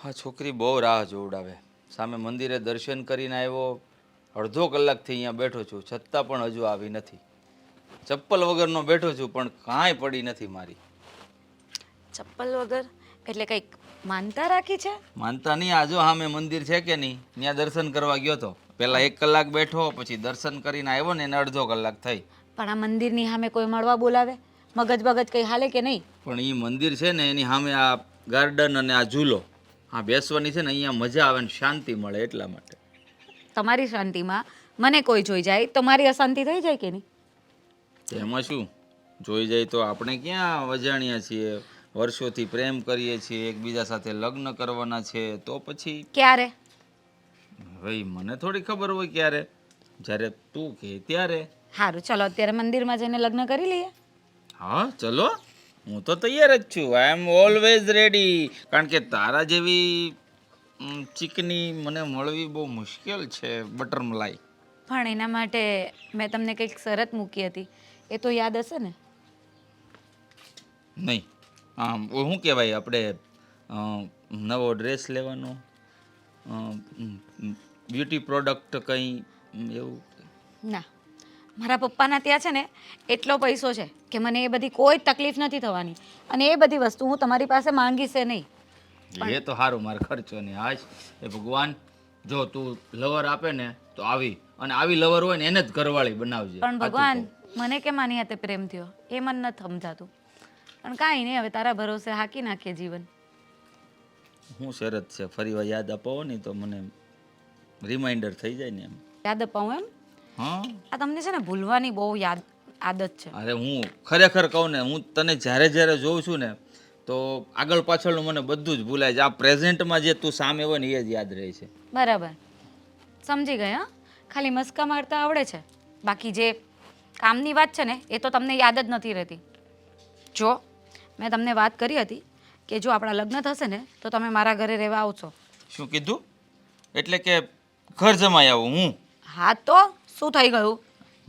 આ છોકરી બહુ રાહ જોવડાવે. સામે મંદિરે દર્શન કરીને આવ્યો, અડધો કલાકથી અહીંયા બેઠો છું, છતાં પણ હજુ આવી નથી. ચપ્પલ વગરનો બેઠો છું, પણ કાંઈ પડી નથી મારી. ચપ્પલ વગર એટલે કંઈક માનતા રાખી છે? માનતા નહીં, આજો સામે મંદિર છે કે નહીં, ત્યાં દર્શન કરવા ગયો તો. પહેલાં 1 કલાક બેઠો, પછી દર્શન કરીને આવ્યો ને એને અડધો કલાક થઈ. પણ આ મંદિરની સામે કોઈ મળવા બોલાવે, મગજ બગજ કંઈ હાલે કે નહીં? પણ એ મંદિર છે ને એની સામે આ ગાર્ડન અને આ ઝૂલો, હા બેસવાની છે ને અહીંયા મજા આવે ને શાંતિ મળે એટલા માટે. તમારી શાંતિમાં મને કોઈ જોઈ જાય તો મારી અશાંતિ થઈ જાય કે નહીં? એમાં શું જોઈ જાય તો આપણે ક્યાં અજાણ્યા છીએ, વર્ષોથી પ્રેમ કરીએ છીએ, એકબીજા સાથે લગ્ન કરવાના છે, તો પછી ક્યારે? ભાઈ મને થોડી ખબર હોય ક્યારે, જ્યારે તું કહે ત્યારે. સારું, ચલો અત્યારે મંદિરમાં જઈને લગ્ન કરી લઈએ. હા ચલો, હું તો તૈયાર જ છું. આઈ એમ ઓલવેઝ રેડી. કારણ કે તારા જેવી ચીકની મને મળવી બહુ મુશ્કેલ છે, બટર મલાઈ. પણ એના માટે મેં તમને કંઈક શરત મૂકી હતી, એ તો યાદ હશે ને? નહીં, શું કહેવાય આપણે નવો ડ્રેસ લેવાનો, બ્યુટી પ્રોડક્ટ કંઈ એવું? ના, મારા પપ્પાના ત્યાં છે ને એટલો પૈસો છે કે મને એ બધી કોઈ તકલીફ નથી થવાની, અને એ બધી વસ્તુ હું તમારી પાસે માંગીશ નહીં. એ તો સારું, મારે ખર્ચો નહીં. હાશ એ ભગવાન, જો તું લવર આપે ને તો આવી, અને આવી લવર હોય ને એને જ ઘરવાળી બનાવજે. પણ ભગવાન, મને કેમ આની હાથે પ્રેમ થયો એ મને નથી સમજાતું. પણ કાંઈ નહીં, હવે તારા ભરોસે હાકી નાખીએ જીવન. શું શરત છે? ફરી વાર યાદ અપાવો ને તો મને રિમાઇન્ડર થઈ જાય ને એમ. યાદ અપાવું એમ? હા, આ તમને છે ને ભૂલવાની બહુ આદત છે. અરે હું ખરેખર કહું ને, હું તને જ્યારે જ્યારે જોઉં છું ને તો આગળ પાછળનું મને બધું જ ભૂલાય છે. આ પ્રેઝન્ટમાં જે તું સામે હોય ને એ જ યાદ રહે છે. બરાબર, સમજી ગઈ. હા, ખાલી મસ્કા મારતા આવડે છે, બાકી જે કામની વાત છે ને એ તો તમને યાદ જ નથી રહેતી. જો મેં તમને વાત કરી હતી કે જો આપણા લગ્ન થશે ને તો તમે મારા ઘરે રહેવા આવશો. શું કીધું? એટલે કે ઘર જમાઈ આવું હું? હા તો શું થઈ ગયું?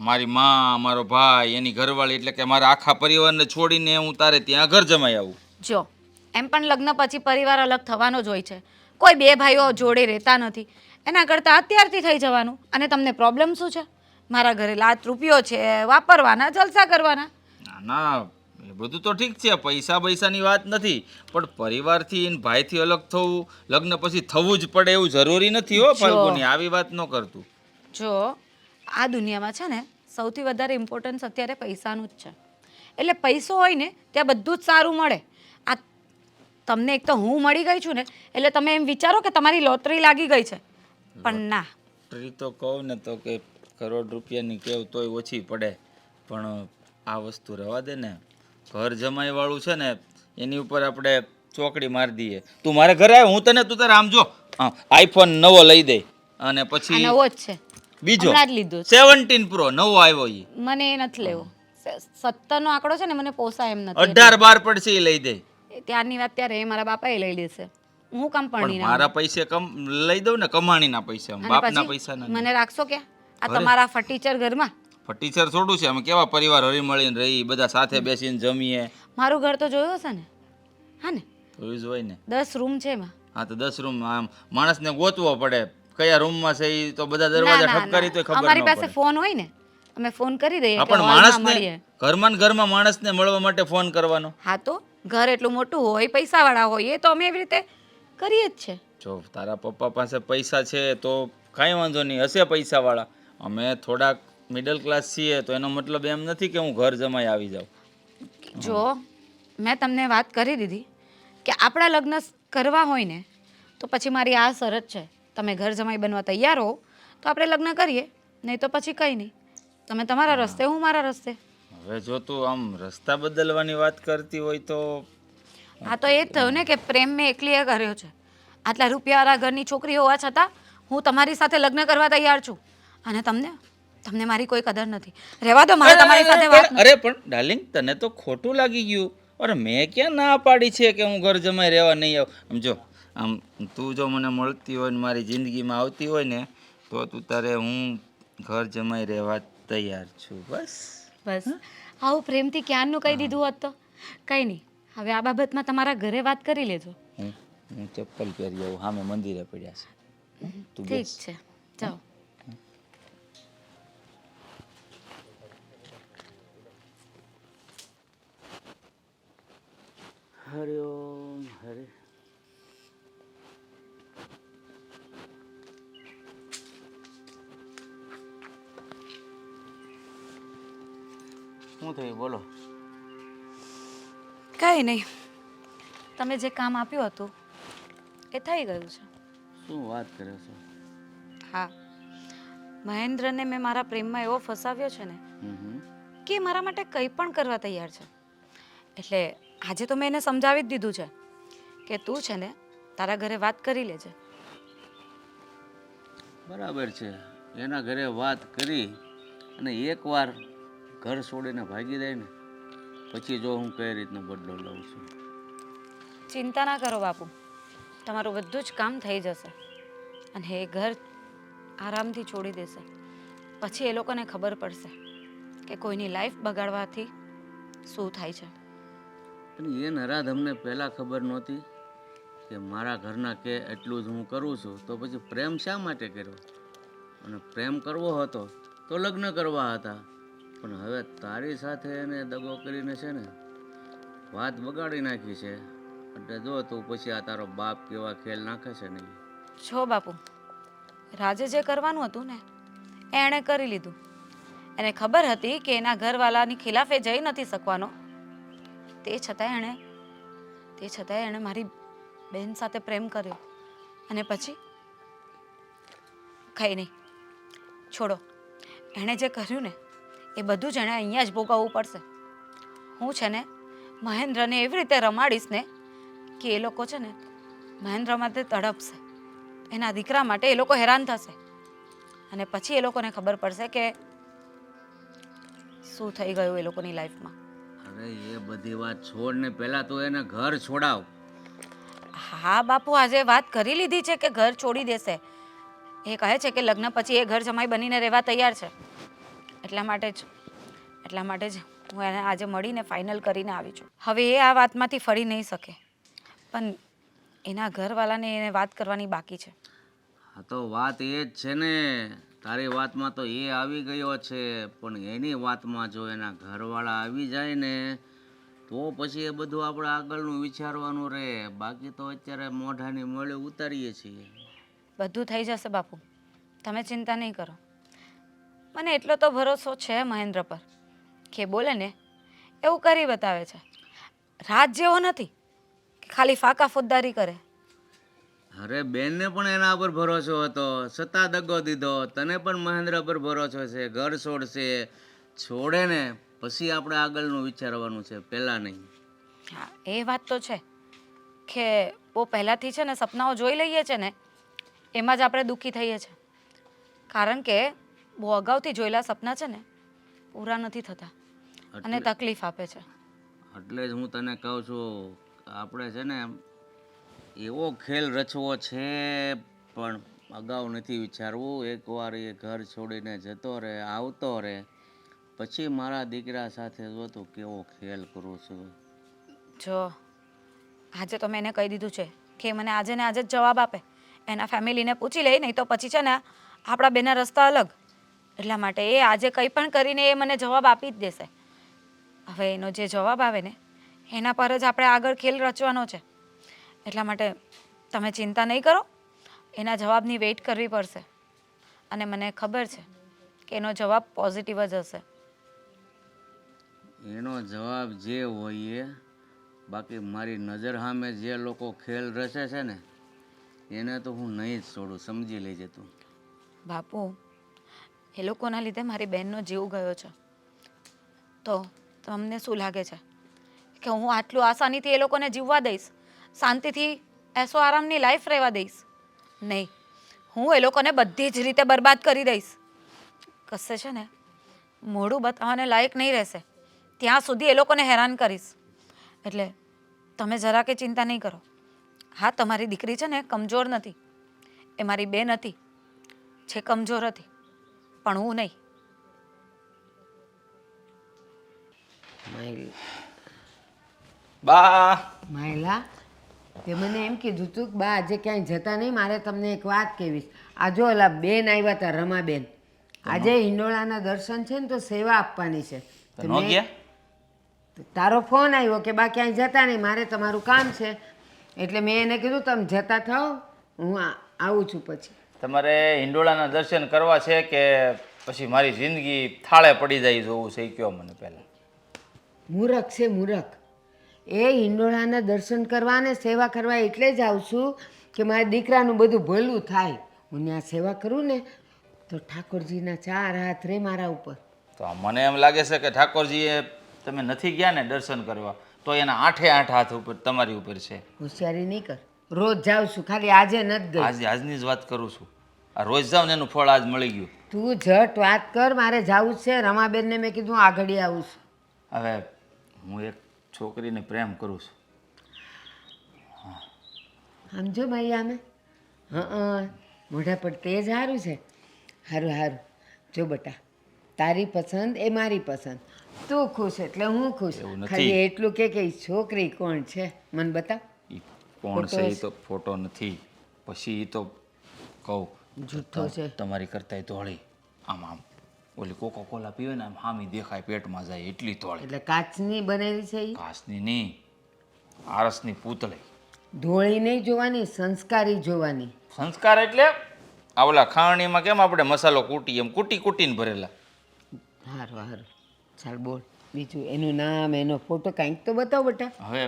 મારી માં, મારો ભાઈ, એની ઘરવાળી, એટલે કે મારા આખા પરિવારને છોડીને હું તારે ત્યાં ઘર જમાઈ આવું? જો એમ પણ લગ્ન પછી પરિવાર અલગ થવાનો જ હોય છે, કોઈ બે ભાઈઓ જોડે રહેતા નથી. એના કરતાં અત્યારથી થઈ જવાનું. અને તમને પ્રોબ્લેમ શું છે? મારા ઘરે લાખ રૂપિયો છે, વાપરવાના, જલસા કરવાના. ના ના, એ બધું તો ઠીક છે, પૈસા પૈસાની વાત નથી, પણ પરિવારથી ને ભાઈથી અલગ થવું, લગ્ન પછી થવું જ પડે એવું જરૂરી નથી હો ફાલ્ગુની, આવી વાત ન કરતું. જો આ દુનિયામાં છે ને સૌથી વધારે ઇમ્પોર્ટન્સ અત્યારે પૈસાનું જ છે. એટલે પૈસો હોય ને ત્યાં બધું જ સારું મળે. આ તમને એક તો હું મળી ગઈ છું ને એટલે તમે એમ વિચારો કે તમારી લોટરી લાગી ગઈ છે, પણ ના. લોટરી તો કહું ને તો કે કરોડ રૂપિયાની કેવ તોય ઓછી પડે, પણ આ વસ્તુ રહેવા દે ને. ઘર જમાઈ વાળું છે ને એની ઉપર આપણે ચોકડી મારી દઈએ. તું મારે ઘરે આવ, હું તને, તું તારે આમ જો આઈફોન નવો લઈ દે, અને આ પછી નવો જ છે, બીજો હમણાં જ લીધો છે. 17 પ્રો નવો આવ્યો, ઈ મને એ નથી લેવો. 17 નો આંકડો છે ને મને પોસાય એમ નથી. 18 બાર પડશે એ લઈ દે. ત્યારની વાત ત્યારે એ મારા બાપાએ લઈ લેશે, હું કામ પણ મારા પૈસે લઈ દઉં ને, કમાણીના પૈસા, બાપના પૈસા ના. મને રાખશો કે આ તમારા ફર્ટિચર ઘરમાં? ફર્ટિચર થોડું છે, અમે કેવા પરિવાર હળી મળીને રહી, બધા સાથે બેસીને જમીએ. મારું ઘર તો જોયું હશે ને? હા ને, જોયું જ હોય ને. 10 રૂમ છે એમાં. હા તો 10 રૂમ, આમ માણસને ગોતવો પડે કયા રૂમમાં છે, એ તો બધા દરવાજા ઠપકારી તો ખબર ન પડે. અમારી પાસે ફોન હોય ને, અમે ફોન કરી દઈએ કે પણ હોલમાં મળીએ. ઘરમાં ને ઘરમાં માણસને મળવા માટે ફોન કરવાનો. હા તો ઘર એટલું મોટું હોય, પૈસાવાળા હોય, એ તો અમે એવી રીતે કરીએ જ છે. જો તારા પપ્પા પાસે પૈસા છે તો કાંઈ વાંધો નહીં, હશે પૈસાવાળા. અમે થોડાક મિડલ ક્લાસ છીએ, તો એનો મતલબ એમ નથી કે હું ઘર જમાઈ આવી જાઉં. જો મેં તમને વાત કરી દીધી કે આપણા લગ્ન કરવા હોય ને તો પછી મારી આ શરત છે, તમે ઘર જમાઈ બનવા તૈયાર હો તો આપણે લગ્ન કરીએ, નહીં તો પછી કંઈ નહીં. તમે તમારા રસ્તે, હું મારા રસ્તે. હવે જો તું આમ રસ્તા બદલવાની વાત કરતી હોય તો હા તો એ જ થયું ને કે પ્રેમ મેં એકલીએ કર્યો છે. આટલા રૂપિયાવાળા ઘરની છોકરી હોવા છતાં હું તમારી સાથે લગ્ન કરવા તૈયાર છું, અને તમને મારી કોઈ કદર નથી. રહેવા દો, મારે તમારી સાથે વાત. અરે પણ ડાર્લિંગ, તને તો ખોટું લાગી ગયું. અરે મેં ક્યાં ના પાડી છે કે હું ઘર જમાઈ રહેવા નહીં આવું. આમ જો, આમ તું જો મને મળતી હોય ને મારી જિંદગીમાં આવતી હોય ને તો તું તારે હું ઘર જમાઈ રહેવા તૈયાર છું. બસ આવું પ્રેમથી ક્યારનું કહી દીધું હોત તો કંઈ નહીં. હવે આ બાબતમાં તમારા ઘરે વાત કરી લેજો. હું ચપ્પલ પહેરી આવું, સામે મંદિરે પડ્યા છે. તું ઠીક બેસ. છે જાઓ. હરિ ઓમ હરિ. શું થયું બોલો? કંઈ નહીં, તમે જે કામ આપ્યું હતું એ થઈ ગયું છે. શું વાત કરે છો? હા, મહેન્દ્રને મેં મારા પ્રેમમાં એવો ફસાવ્યો છે ને કે એ મારા માટે કંઈ પણ કરવા તૈયાર છે. એટલે આજે તો મેં એને સમજાવી જ દીધું છે કે તું છે ને તારા ઘરે વાત કરી લેજે. બરાબર છે, એના ઘરે વાત કરી અને એકવાર ઘર છોડીને ભાગી જાય ને પછી જો હું કઈ રીતનો બદલો લઉં છું. ચિંતા ના કરો બાપુ, તમારું બધું જ કામ થઈ જશે અને એ ઘર આરામથી છોડી દેશે. પછી એ લોકોને ખબર પડશે કે કોઈની લાઈફ બગાડવાથી શું થાય છે. અને એ નરાધ અમને પહેલાં ખબર નહોતી કે મારા ઘરના કે એટલું જ હું કરું છું, તો પછી પ્રેમ શા માટે કર્યો? અને પ્રેમ કરવો હતો તો લગ્ન કરવા હતા, પણ હવે તારી સાથે એને દગો કરીને છે ને વાત બગાડી નાખી છે. એટલે જો તું પછી આ તારો બાપ કેવા ખેલ નાખે છે ને. છો બાપુ, રાજે જે કરવાનું હતું ને એ એણે કરી લીધું. એને ખબર હતી કે એના ઘરવાળાની ખિલાફે જઈ નથી શકવાનો, તે છતાંય એણે મારી બહેન સાથે પ્રેમ કર્યો. અને પછી કંઈ નહીં, છોડો. એણે જે કર્યું ને એ બધું જ એણે અહીંયા જ ભોગવવું પડશે. હું છે ને મહેન્દ્રને એવી રીતે રમાડીશ ને કે એ લોકો છે ને મહેન્દ્ર માટે તડપશે, એના દીકરા માટે એ લોકો હેરાન થશે અને પછી એ લોકોને ખબર પડશે કે શું થઈ ગયું એ લોકોની લાઈફમાં. અરે એ બધી વાત છોડ ને, પહેલા તો એને ઘર છોડાવ. હા બાપુ, આજે વાત કરી લીધી છે કે ઘર છોડી દેશે. એ કહે છે કે લગ્ન પછી એ ઘર જમાઈ બનીને રહેવા તૈયાર છે. એટલા માટે જ હું એને આજે મળીને ફાઇનલ કરીને આવી છું. હવે એ આ વાતમાંથી ફરી નહીં શકે, પણ એના ઘરવાળાને એને વાત કરવાની બાકી છે. હા તો વાત એ જ છે ને, તારી વાતમાં તો એ આવી ગયો છે, પણ એની વાતમાં જો એના ઘરવાળા આવી જાય ને તો પછી એ બધું આપણે આગળનું વિચારવાનું રહે. બાકી તો અત્યારે મોઢાની મોળી ઉતારીએ છીએ. બધું થઈ જશે બાપુ, તમે ચિંતા નહીં કરો. મને એટલો તો ભરોસો છે મહેન્દ્ર પર કે બોલે ને એવું કરી બતાવે છે. રાજ જેવો નથી કે ખાલી ફાકા ફોજદારી કરે. અરે બેનને પણ એના પર ભરોસો હતો, છતાં દગો દીધો. તને પણ મહેન્દ્ર પર ભરોસો છે. ઘર છોડશે, છોડે ને પછી આપણે આગળનું વિચારવાનું છે, પહેલાં નહીં. હા, એ વાત તો છે કે બહુ પહેલાંથી છે ને સપનાઓ જોઈ લઈએ છે ને એમાં જ આપણે દુઃખી થઈએ છીએ. કારણ કે બહુ અગાઉથી જોયેલા સપના છે ને પૂરા નથી થતા અને તકલીફ આપે છે. એટલે જ હું તને કહું છું, આપણે છે ને એવો ખેલ રચવો છે, પણ અગાઉ નથી વિચારવું. એકવાર એ ઘર છોડીને જતો રહે, આવતો રહે, પછી મારા દીકરા સાથે જો તું કેવો ખેલ કરું છું. જો આજે તો મેં એને કહી દીધું છે કે મને આજે ને આજે જ જવાબ આપે. એના ફેમિલીને પૂછી લે, નહીં તો પછી છે ને આપણા બેના રસ્તા અલગ. એટલા માટે એ આજે કંઈ પણ કરીને એ મને જવાબ આપી જ દેશે. હવે એનો જે જવાબ આવે ને એના પર જ આપણે આગળ ખેલ રચવાનો છે. એટલા માટે તમે ચિંતા નહીં કરો, એના જવાબની વેઇટ કરવી પડશે અને મને ખબર છે કે એનો જવાબ પોઝિટિવ જ હશે. એનો જવાબ જે હોય એ, બાકી મારી નજર સામે જે લોકો ખેલ રચે છે ને એને તો હું નહીં જ છોડું, સમજી લેજે તું. બાપુ, એ લોકોના લીધે મારી બહેનનો જીવ ગયો છે, તો તમને શું લાગે છે કે હું આટલું આસાનીથી એ લોકોને જીવવા દઈશ, શાંતિથી એસો આરામની લાઈફ રહેવા દઈશ? નહીં, હું એ લોકોને બધી જ રીતે બરબાદ કરી દઈશ. કશે છે ને મોઢું બતાવવાને લાયક નહીં રહેશે ત્યાં સુધી એ લોકોને હેરાન કરીશ. એટલે તમે જરા કે ચિંતા નહીં કરો. હા, તમારી દીકરી છે ને કમજોર નથી, એ મારી બેન હતી, છે કમજોર હતી, પણ હું નહીં. બા, માયલા, તે મને એમ કીધું તું કે બા આજે ક્યાંય જતા નહીં, મારે તમને એક વાત કહેવીશ. આ જો ઓલા બેન આવ્યા હતા, રમાબેન, આજે હિંડોળાના દર્શન છે ને તો સેવા આપવાની છે. તો તો ન મેં- ગયા તારો ફોન આવ્યો કે બા ક્યાંય જતા નહીં, મારે તમારું કામ છે. એટલે મેં એને કીધું તમે જતા થાઓ, હું આવું છું પછી. તમારે હિંડોળાના દર્શન કરવા છે કે પછી મારી જિંદગી થાળે પડી જાય જોવું છે એ કહો મને પહેલાં. મૂરખ છે મૂરખ. એ હિંડોળાના દર્શન કરવા ને સેવા કરવા એટલે જ આવશું કે મારા દીકરાનું બધું ભલું થાય. હું ત્યાં સેવા કરું ને તો ઠાકોરજીના 4 હાથ રે મારા ઉપર. તો મને એમ લાગે છે કે ઠાકોરજીએ તમે નથી ગયા ને દર્શન કરવા તો એના 8 હાથ ઉપર તમારી ઉપર છે. હોશિયારી નહીં કર, રોજ જાઉં છું, ખાલી આજે નથી ગઈ. આજની જ વાત કરું છું. આ રોજ જાવ ને એનું ફળ આજ મળી ગયું. તું ઝટ વાત કર, મારે જાવું જ છે. રમાબેનને મેં કીધું આગળ આવું છું. હવે હું એક છોકરીને પ્રેમ કરું છું. સમજો ભાઈ આમે મોઢા પર તેજ સારું છે. સારું સારું. જો બટા, તારી પસંદ એ મારી પસંદ, તું ખુશ એટલે હું ખુશ. એવું નથી. ખાલી એટલું કે ઈ છોકરી કોણ છે મને બતાવ. ઈ કોણ છે એ તો ફોટો નથી, પછી એ તો કહું જૂઠો છે. તમારી કરતાંય ધોળી, આમ આમ ઓલી કોકો કોલા પીવે ને આમ હામી દેખાય, પેટમાં જાય એટલી ધોળી. એટલે કાચની બનેલી છે ઈ. ઘાસની નહીં, આરસની પૂતળી. ધોળી નહીં જોવાની, સંસ્કારી જોવાની. સંસ્કાર એટલે આ ઓલા ખાણીમાં કેમ આપણે મસાલો કૂટી એમ કૂટી કૂટીને ભરેલા. સારું સારું, ચાલ બોલ બીજું. એનું નામ, એનો ફોટો કાંઈક તો બતાવ બટા. હવે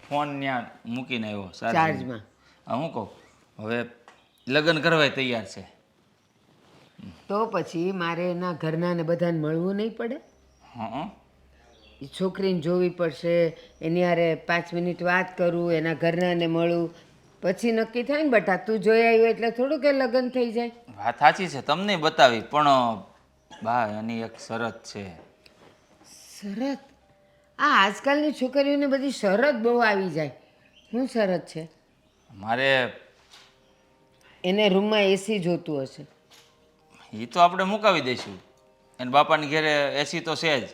ફોન ત્યાં મૂકીને આવ્યો ચાર્જમાં. હું કહું હવે લગ્ન કરવા તૈયાર છે. તો પછી મારે એના ઘરના ને બધાને મળવું નહીં પડે? હં એ છોકરીને જોવી પડશે, એની હારે 5 મિનિટ વાત કરું, એના ઘરનાને મળું, પછી નક્કી થાય ને બટા. તું જોઈ આવ્યો એટલે થોડું કે લગ્ન થઈ જાય. વાત સાચી છે, તમને બતાવી, પણ બા એની એક શરત છે. શરત? આ આજકાલની છોકરીઓને બધી શરત બહુ આવી જાય. શું શરત છે? મારે એને રૂમમાં એસી જોતું હશે. એ તો આપણે મુકાવી દઈશું, એને બાપાની ઘરે એસી તો છે જ,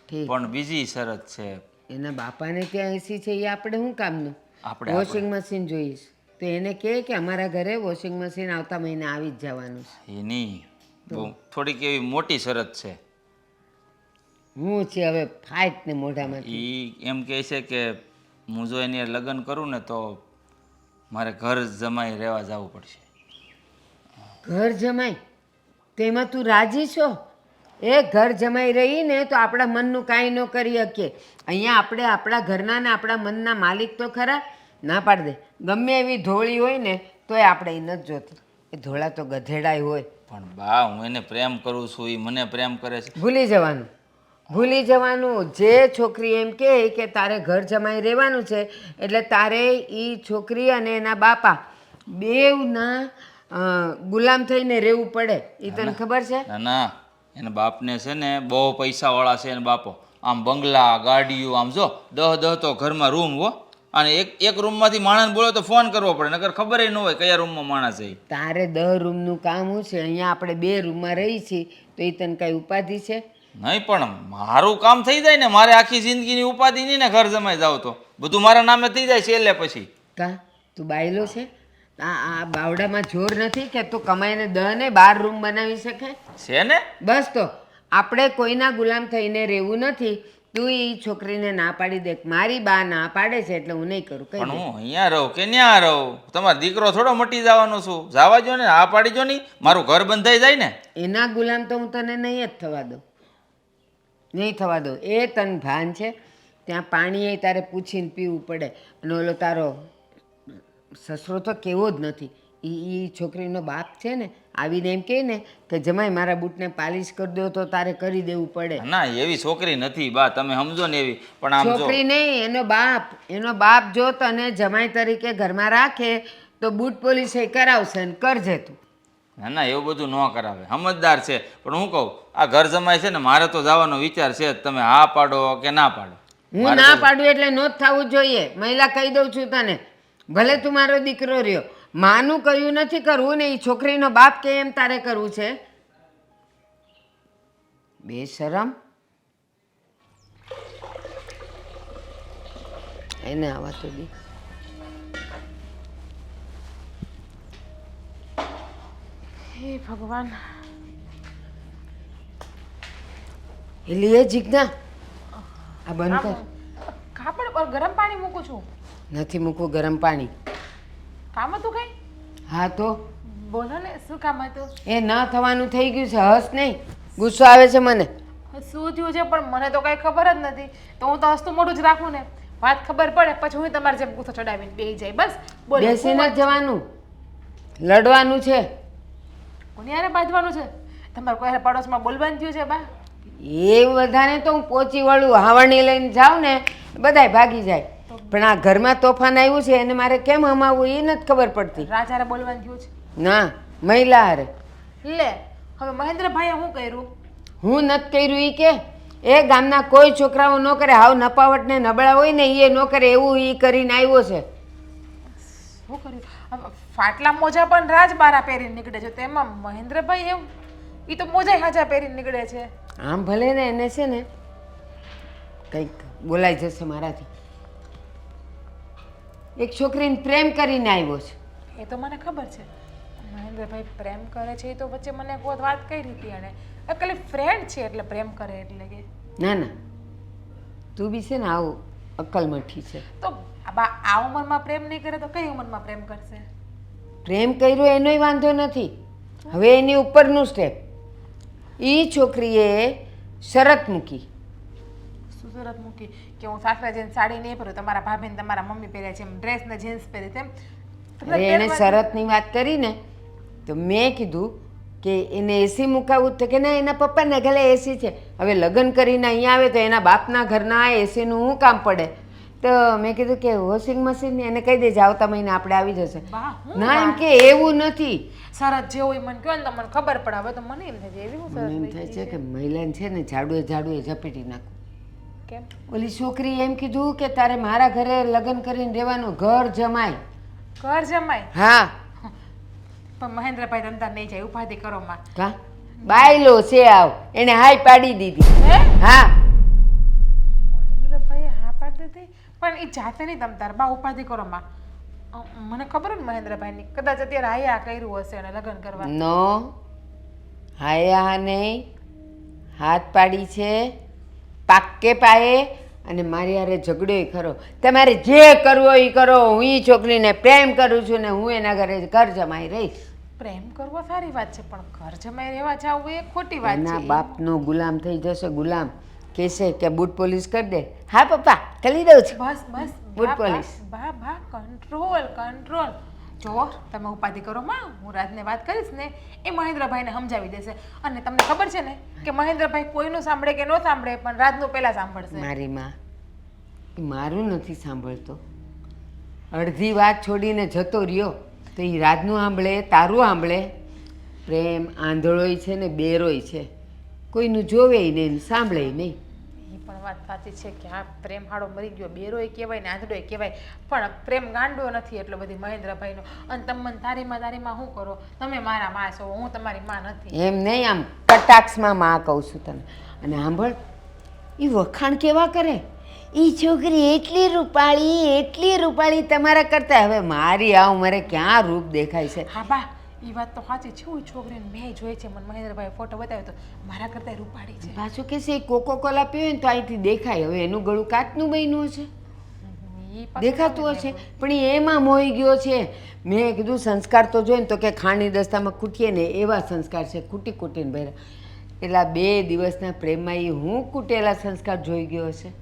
ઠીક. પણ બીજી શરત છે. એના બાપાને ત્યાં એસી છે એ આપણે શું કામનું? આપણે વોશિંગ મશીન જોઈશ તો એને કહે કે અમારા ઘરે વોશિંગ મશીન આવતા મહિને આવી જ જવાનું છે. એ નહીં, બહુ થોડીક એવી મોટી શરત છે. હું છે હવે ફાઇટ ને મોઢામાંથી. એ એમ કહે છે કે હું જો એની હારે લગ્ન કરું ને તો મારે ઘર જમાઈ રહેવા જવું પડશે. ઘર જમાઈ? તો એમાં તું રાજી છો? એ ઘર જમાઈ રહી ને તો આપણા મનનું કાંઈ ન કરી શકીએ. અહીંયા આપણે આપણા ઘરના ને આપણા મનના માલિક તો ખરા. ના પાડ દે. ગમે એવી ધોળી હોય ને તોય આપણે એ નથી જોતી. એ ધોળા તો ગધેડાય હોય. પણ બા હું એને પ્રેમ કરું છું, એ મને પ્રેમ કરે છે. ભૂલી જવાનું, ભૂલી જવાનું. જે છોકરી એમ કહે કે તારે ઘર જમાઈ રહેવાનું છે એટલે તારે એ છોકરી અને એના બાપા બેવના ગુલામ થઈને રહેવું પડે. એ તને ખબર છે? ના ના, એના બાપને છે ને બહુ પૈસાવાળા છે એના બાપો. આમ બંગલા, ગાડીઓ, આમ જો 10 તો ઘરમાં રૂમ હો. અને એક રૂમમાંથી માણસ બોલો તો ફોન કરવો પડે, નકર ખબર ન હોય કયા રૂમમાં માણસ છે. તારે 10 રૂમનું કામ હું છે? અહીંયા આપણે 2 રૂમમાં રહી છીએ તો એ તને કાંઈ ઉપાધિ છે? નહીં, પણ મારું કામ થઈ જાય ને, મારે આખી જિંદગીની ઉપાધિ નહીં ને ઘર જમાઈ જાવ તો બધું મારા નામે થઈ જાય છે. એટલે પછી કા તું બાયલો છે? આ બાવડામાં જોર નથી કે તું કમાઈને 10 ને 12 રૂમ બનાવી શકે છે ને. બસ તો આપણે કોઈના ગુલામ થઈને રહેવું નથી. તું એ છોકરીને ના પાડી દે. મારી બા ના પાડે છે એટલે હું નહીં કરું. પણ કઈ હું અહીંયા રહું કે ત્યાં રહું, તમારો દીકરો થોડો મટી જવાનો છું. જવા જો ને, આ પાડી જો નહીં, મારું ઘર બંધાઈ જાય ને. એના ગુલામ તો હું તને નહીં જ થવા દઉં, નહીં થવા દઉં. એ તને ભાન છે? ત્યાં પાણી એ તારે પૂછીને પીવું પડે. અને ઓલો તારો સસરો તો કેવો જ નથી. એ છોકરીનો બાપ છે ને, આવીને એમ કહે ને કે જમાઈ મારા બૂટને પાલિશ કરી દો તો તારે કરી દેવું પડે. ના, એવી છોકરી નથી બા, તમે સમજો ને એવી. પણ આમ જો છોકરી નહીં, એનો બાપ જો તને જમાઈ તરીકે ઘરમાં રાખે તો બૂટ પોલીસ એ કરાવશે ને કરજે તું. ના ના, એવું બધું ન કરાવે, સમજદાર છે. પણ હું કહું, આ ઘર જમાય છે ને, મારે તો જવાનો વિચાર છે જ. તમે હા પાડો કે ના પાડો. હું ના પાડું એટલે નો જ થવું જોઈએ. મહિલા કહી દઉં છું તને, ભલે તું મારો દીકરો રહ્યો. માનું કહ્યું નથી કરવું ને એ છોકરીનો બાપ કે એમ તારે કરવું છે? બેશરમ. એને આવા તો દી. હે ભગવાન. એલી એ જીજ્ઞા આ બંધ કર. કાપડ પર ગરમ પાણી મૂકું છું. નથી મૂકવું ગરમ પાણી. કામ હતું કઈ? હા તો બોલો ને, શું કામ હતું? એ ન થવાનું થઈ ગયું છે. હસ નહીં, ગુસ્સો આવે છે મને. શું થયું છે પણ મને તો કઈ ખબર જ નથી. તો હું તો હસતું મોઢું જ રાખું ને, વાત ખબર પડે પછી હું તમારે જેમ ગુસ્સો ચડાવીને બેસી જાય. બસ બોલો. બેસીને જ જવાનું, લડવાનું છે. કોની હારે બાંધવાનું છે? તમારે કોઈ હારે પડોશમાં બોલવાનું થયું છે બા? એ બધાને તો હું પહોંચી વળું, હાવણી લઈને જાઉં ને બધાય ભાગી જાય. પણ આ ઘરમાં તોફાન આવ્યું છે એને મારે કેમ હમાવવું એ નથી ખબર પડતી. રાજ હારે બોલવાનું થયું છે? ના, મહિલા હારે. લે, હવે મહેન્દ્રભાઈએ શું કર્યું? હું નથી કર્યું એ કે એ ગામના કોઈ છોકરાઓ ન કરે, હાવ નપાવટ ને નબળા હોય ને એ ન કરે એવું એ કરીને આવ્યો છે. શું કર્યું? હવે ફાટલા મોજા પણ રાજ બારા પહેરીને નીકળે છે, તેમાં મહેન્દ્રભાઈ એવું? એ તો મોજા હાજા પહેરીને નીકળે છે. આમ ભલે ને એને છે ને કંઈક બોલાઈ જશે મારાથી. એક છોકરીને પ્રેમ કરીને આવ્યો છે. એ તો મને ખબર છે. મહેન્દ્રભાઈ પ્રેમ કરે છે એ તો વચ્ચે મને કોઈ વાત કરી હતી એણે. ખાલી ફ્રેન્ડ છે એટલે પ્રેમ કરે એટલે કે. ના ના, તું બી છે ને આવું અક્કલમઠી છે. તો આ ઉંમરમાં પ્રેમ નહીં કરે તો કઈ ઉંમરમાં પ્રેમ કરશે? પ્રેમ કર્યો એનોય વાંધો નથી, હવે એની ઉપરનું સ્ટેપ. એ છોકરીએ શરત મૂકી. શું શરત મૂકી? કે હું સાસરા જઈને સાડી નહીં પહેરું, તમારા ભાભીને તમારા મમ્મી પહેર્યા છે એમ ડ્રેસ ને જીન્સ પહેરી તેમ? અરે એને શરતની વાત કરી ને તો મેં કીધું કે એને એસી મુકાવવું તો કે ના એના પપ્પાના ઘરે એસી છે. હવે લગ્ન કરીને અહીંયા આવે તો એના બાપના ઘરના એસીનું શું કામ પડે? તો મેં કીધું કે વોશિંગ મશીન એને કહી દેજે આવતા મહિને આપણે આવી જશે. બા, હું ના એમ કે એવું નથી. શરત જે હોય મને કહો ને તો મને ખબર પડે. હવે તો મને એમ થાય છે એવી હું મને એમ શરત થાય છે કે મહિલાને છે ને ઝાડુએ ઝપેટી નાખું. કેમ? ઓલી છોકરી એમ કીધું કે તારે મારા ઘરે લગ્ન કરીને રહેવાનું, ઘર જમાય. ઘર જમાય? હા પણ મહેન્દ્રભાઈ ધંધા નહીં જાય, ઉપાધિ કરો માં. કા બાયલો છે આવ, એને હાય પાડી દીધી. હે? હા મહેન્દ્રભાઈ હા પાડી દીધી? પણ એ જાતે નહીં તમ તાર બા ઉપાધિ કરો માં. મને ખબર ને મહેન્દ્રભાઈની કદાચ અત્યારે આયા કર્યું હશે અને લગ્ન કરવા. નો હાયા નહીં, હાથ પાડી છે પાકે પાયે. અને મારી હારે ઝઘડોય ખરો. તમારે જે કરવો એ કરો, હું એ છોકરીને પ્રેમ કરું છું ને હું એના ઘરે ઘર જમાઈ રહીશ. પ્રેમ કરવો સારી વાત છે પણ ઘર જમાઈ રહેવા જાવ એ ખોટી વાત એના છે. બાપનો ગુલામ થઈ જશે. ગુલામ કહેશે કે બૂટ પોલીસ કરી દે. હા પપ્પા કરી દઉં છું. બસ બસ બૂટ બા, પોલીસ. બા બા કંટ્રોલ કંટ્રોલ. જો તમે ઉપાધિ કરો માં, હું રાજને વાત કરીશ ને એ મહેન્દ્રભાઈને સમજાવી દેશે. અને તમને ખબર છે ને કે મહેન્દ્રભાઈ કોઈનું સાંભળે કે ન સાંભળે પણ રાજનું પહેલા સાંભળશે. મારી માં એ મારું નથી સાંભળતો. અડધી વાત છોડીને જતો રહ્યો તો એ રાજનું સાંભળે, તારું સાંભળે. પ્રેમ આંધળોય છે ને બેરોય છે, કોઈનું જોવે નહીં સાંભળે નહીં. એ પણ વાત સાચી છે કે આ પ્રેમ હાડો મરી ગયો, બેરોય કહેવાય ને આંધળોય કહેવાય, પણ પ્રેમ ગાંડો નથી એટલો બધી મહેન્દ્રભાઈનો. અને તમે મને તારીમાં શું કરો? તમે મારા માં છો, હું તમારી માં નથી. એમ નહીં, આમ કટાક્ષમાં માં કહું છું તને. અને સાંભળ, એ વખાણ કેવા કરે. એ છોકરી એટલી રૂપાળી તમારા કરતા. હવે મારી આ ઉંમરે ક્યાં રૂપ દેખાય છે? હા બા, એ વાત તો સાચી છે. હું છોકરીને મેં જોઈ છે, મને મહેન્દ્રભાઈ ફોટો બતાવ્યો તો મારા કરતા રૂપાળી છે. પાછું કે છે કોકો કોલા પીવે ને તો અહીંથી દેખાય. હવે એનું ગળું કાચનું બન્યું હશે, ઈ પાછું દેખાતું હશે, પણ એ એમાં મોહી ગયો છે. મેં કીધું સંસ્કાર તો જોઈને તો કે ખાંડની દસ્તામાં કૂટીએ ને એવા સંસ્કાર છે, કૂટીને ભર્યા. એટલા 2 દિવસના પ્રેમમાં એ હું કૂટેલા સંસ્કાર જોઈ ગયો હશે.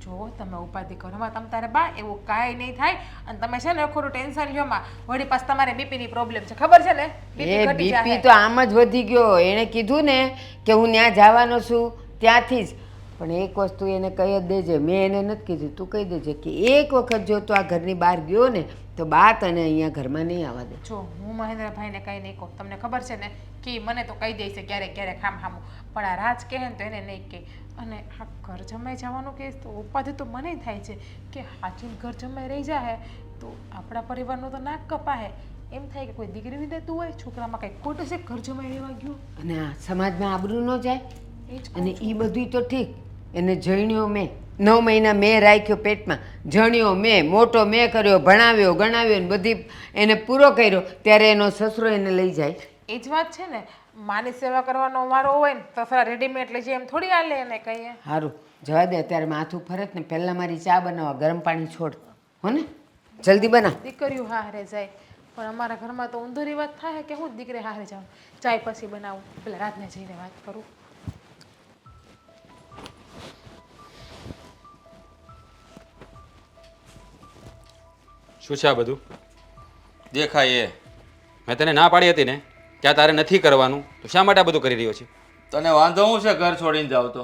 જો તમે ઉપાધિ કરો માં તમ તારે બા એવું કાંઈ નહીં થાય. અને તમે છે ને ખોટું ટેન્શન લ્યો માં, વળી પાછું તમારે બીપીની પ્રોબ્લેમ છે, ખબર છે ને? એ બીપી તો આમ જ વધી ગયો. એણે કીધું ને કે હું ત્યાં જવાનો છું ત્યાંથી જ. પણ એક વસ્તુ એને કહી જ દેજે, મેં એને નથી કીધું, તું કહી દેજે કે એક વખત જો તું આ ઘરની બહાર ગયો ને તો બા તને અહીંયા ઘરમાં નહીં આવવા દે. જો હું મહેન્દ્રભાઈને કંઈ નહીં કહું, તમને ખબર છે ને કે મને તો કહી દે છે ક્યારેક ક્યારેક ખામખામું, પણ આ રાજ કહે ને તો એને નહીં કહે. અને આ ઘર જમાઈ જવાનું કેસ તો ઉપાધિ તો મને થાય છે કે હાચીને ઘર જમાઈ રહી જાય તો આપણા પરિવારનું તો નાક કપાય. એમ થાય કે કોઈ દીકરીને દેતું હોય, છોકરામાં કંઈ ખોટ હશે, ઘર જમાઈ રહેવા ગયું. અને આ સમાજમાં આબરૂ ન જાય. એ જ અને એ બધું તો ઠીક, એને જણ્યો મેં 9 મહિના મેં રાખ્યો પેટમાં, જણ્યો મેં, મોટો મેં કર્યો, ભણાવ્યો ગણાવ્યો ને બધી એને પૂરો કર્યો, ત્યારે એનો સસરો એને લઈ જાય. એ જ વાત છે ને, માની સેવા કરવાનો વારો હોય ને સસરા રેડીમેડ લઈ જાય એમ થોડી હાલે એને કહીએ. સારું જવા દે, અત્યારે માથું ફરત ને પહેલાં મારી ચા બનાવવા ગરમ પાણી છોડ, હો ને, જલ્દી બના. દીકરીઓ હારે જાય પણ અમારા ઘરમાં તો ઊંધુરી વાત થાય કે હું દીકરી હારે જાઉં, ચાય પછી બનાવું, પેલા રાતને જઈને વાત કરું. શું છે આ બધું? દેખાય એ મેં તને ના પાડી હતી ને ત્યાં તારે નથી કરવાનું, તો શા માટે આ બધું કરી રહ્યો છે? તને વાંધો શું છે ઘર છોડીને જાવ તો?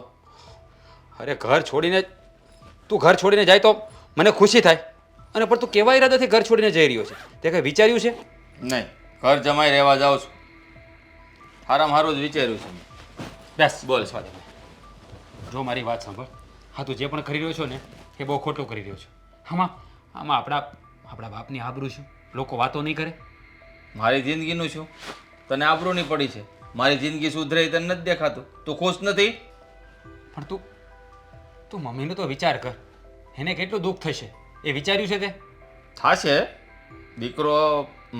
અરે ઘર છોડીને તું ઘર છોડીને જાય તો મને ખુશી થાય, અને પણ તું કેવા ઈરાદાથી ઘર છોડીને જઈ રહ્યો છે તે કંઈ વિચાર્યું છે? નહીં, ઘર જમાઈ રહેવા જાઉં છું. હારામાં હારું જ વિચાર્યું છે. બેસ બોલ સ્વાદે. જો મારી વાત સાંભળ, હા તું જે પણ કરી રહ્યો છો ને એ બહુ ખોટું કરી રહ્યો છો. આમાં આમાં આપણા બાપની આબરૂ શું? લોકો વાતો નહીં કરે? મારી જિંદગીનું શું? તને આબરૂ નહીં પડી છે? મારી જિંદગી સુધરે તને નથી દેખાતું? તું ખુશ નથી? પણ તું મમ્મીનો તો વિચાર કર, એને કેટલું દુઃખ થશે એ વિચાર્યું છે તે? થાશે, દીકરો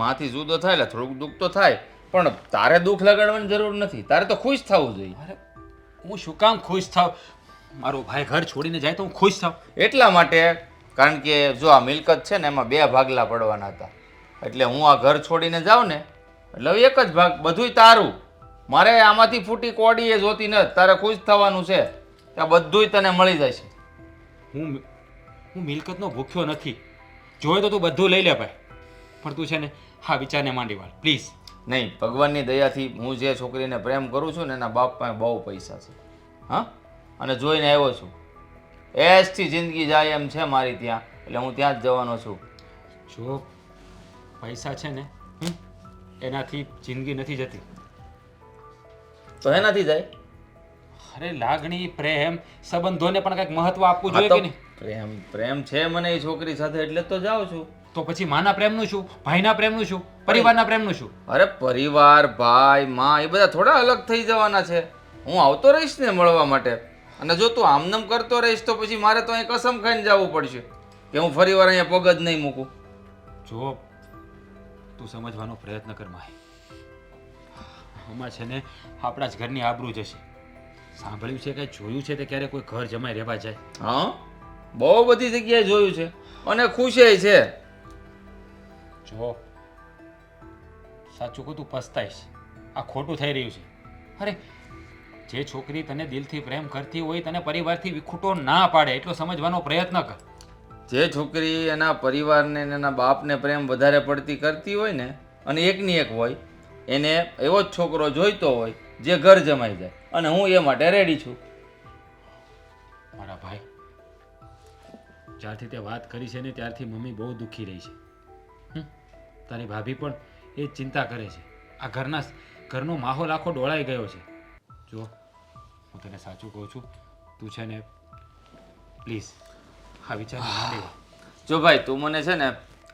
માંથી જુદો થાય એટલે થોડુંક દુઃખ તો થાય, પણ તારે દુઃખ લગાડવાની જરૂર નથી. તારે તો ખુશ થવું જોઈએ. અરે હું શું કામ ખુશ થાવ? મારો ભાઈ ઘર છોડીને જાય તો હું ખુશ થાવ? એટલા માટે, કારણ કે જો આ મિલકત છે ને એમાં 2 ભાગલા પડવાના હતા, એટલે હું આ ઘર છોડીને જાઉં ને એટલે હવે 1 જ ભાગ, બધુંય તારું. મારે આમાંથી ફૂટી કોડી એ જોતી નથી. તારે ખુશ થવાનું છે, ત્યાં બધુંય તને મળી જશે. હું મિલકતનો ભૂખ્યો નથી, જોઈએ તો તું બધું લઈ લે ભાઈ, પણ તું છે ને હા વિચારને માંડી વાળ પ્લીઝ. નહીં, ભગવાનની દયાથી હું જે છોકરીને પ્રેમ કરું છું ને એના બાપ પાસે બહુ પૈસા છે. હા, અને જોઈને આવ્યો છું. એસથી જિંદગી જાય એમ છે મારી ત્યાં, એટલે હું ત્યાં જ જવાનો છું. જો પૈસા છે ને એનાથી જિંદગી નથી જતી. તો એનાથી જાય? અરે લાગણી, પ્રેમ, સંબંધોને પણ કંઈક મહત્વ આપવું હા જોઈએ તો કે નહીં? પ્રેમ છે મને એ છોકરી સાથે, એટલે તો જાઉં છું. તો પછી માના પ્રેમનું શું? ભાઈના પ્રેમનું શું? પરિવારના પ્રેમનું શું? અરે પરિવાર, ભાઈ, માં એ બધા થોડા અલગ થઈ જવાના છે. હું આવતો રહીશ ને મળવા માટે, અને જો તું આમનામ કરતો રહીશ તો પછી મારે તો અહીં કસમ ખાઈને જવું પડશે કે હું ફરી વાર અહીંયા પગ જ નહીં મૂકું. જો તું સમજવાનો પ્રયત્ન કર માહી, આમાં છે ને આપણા જ ઘરની આબરૂ જશે. સાંભળ્યું છે કે જોયું છે તે ક્યારે કોઈ ઘર જમાઈ રહેવા જાય? હા, બહુ બધી જગ્યાએ જોયું છે અને ખુશી છે. જો સાચું કહું તું પસ્તાઈશ, આ ખોટું થઈ રહ્યું છે. અરે જે છોકરી તને દિલથી પ્રેમ કરતી હોય તને પરિવારથી વિખૂટો ના પાડે એટલો સમજવાનો પ્રયત્ન કર. જે છોકરી એના પરિવારને ને એના બાપને પ્રેમ વધારે પડતી કરતી હોય ને, અને એકની એક હોય, એને એવો જ છોકરો જોઈતો હોય જે ઘર જમાઈ જાય, અને હું એ માટે રેડી છું. મારા ભાઈ, જ્યારથી તે વાત કરી છે ને ત્યારથી મમ્મી બહુ દુઃખી રહી છે. તારી ભાભી પણ એ જ ચિંતા કરે છે. આ ઘરનો માહોલ આખો ડોળાઈ ગયો છે. જો હું તને સાચું કહું છું, તું છે ને પ્લીઝ આ વિચારને ના લેવા. જો ભાઈ, તું મને છે ને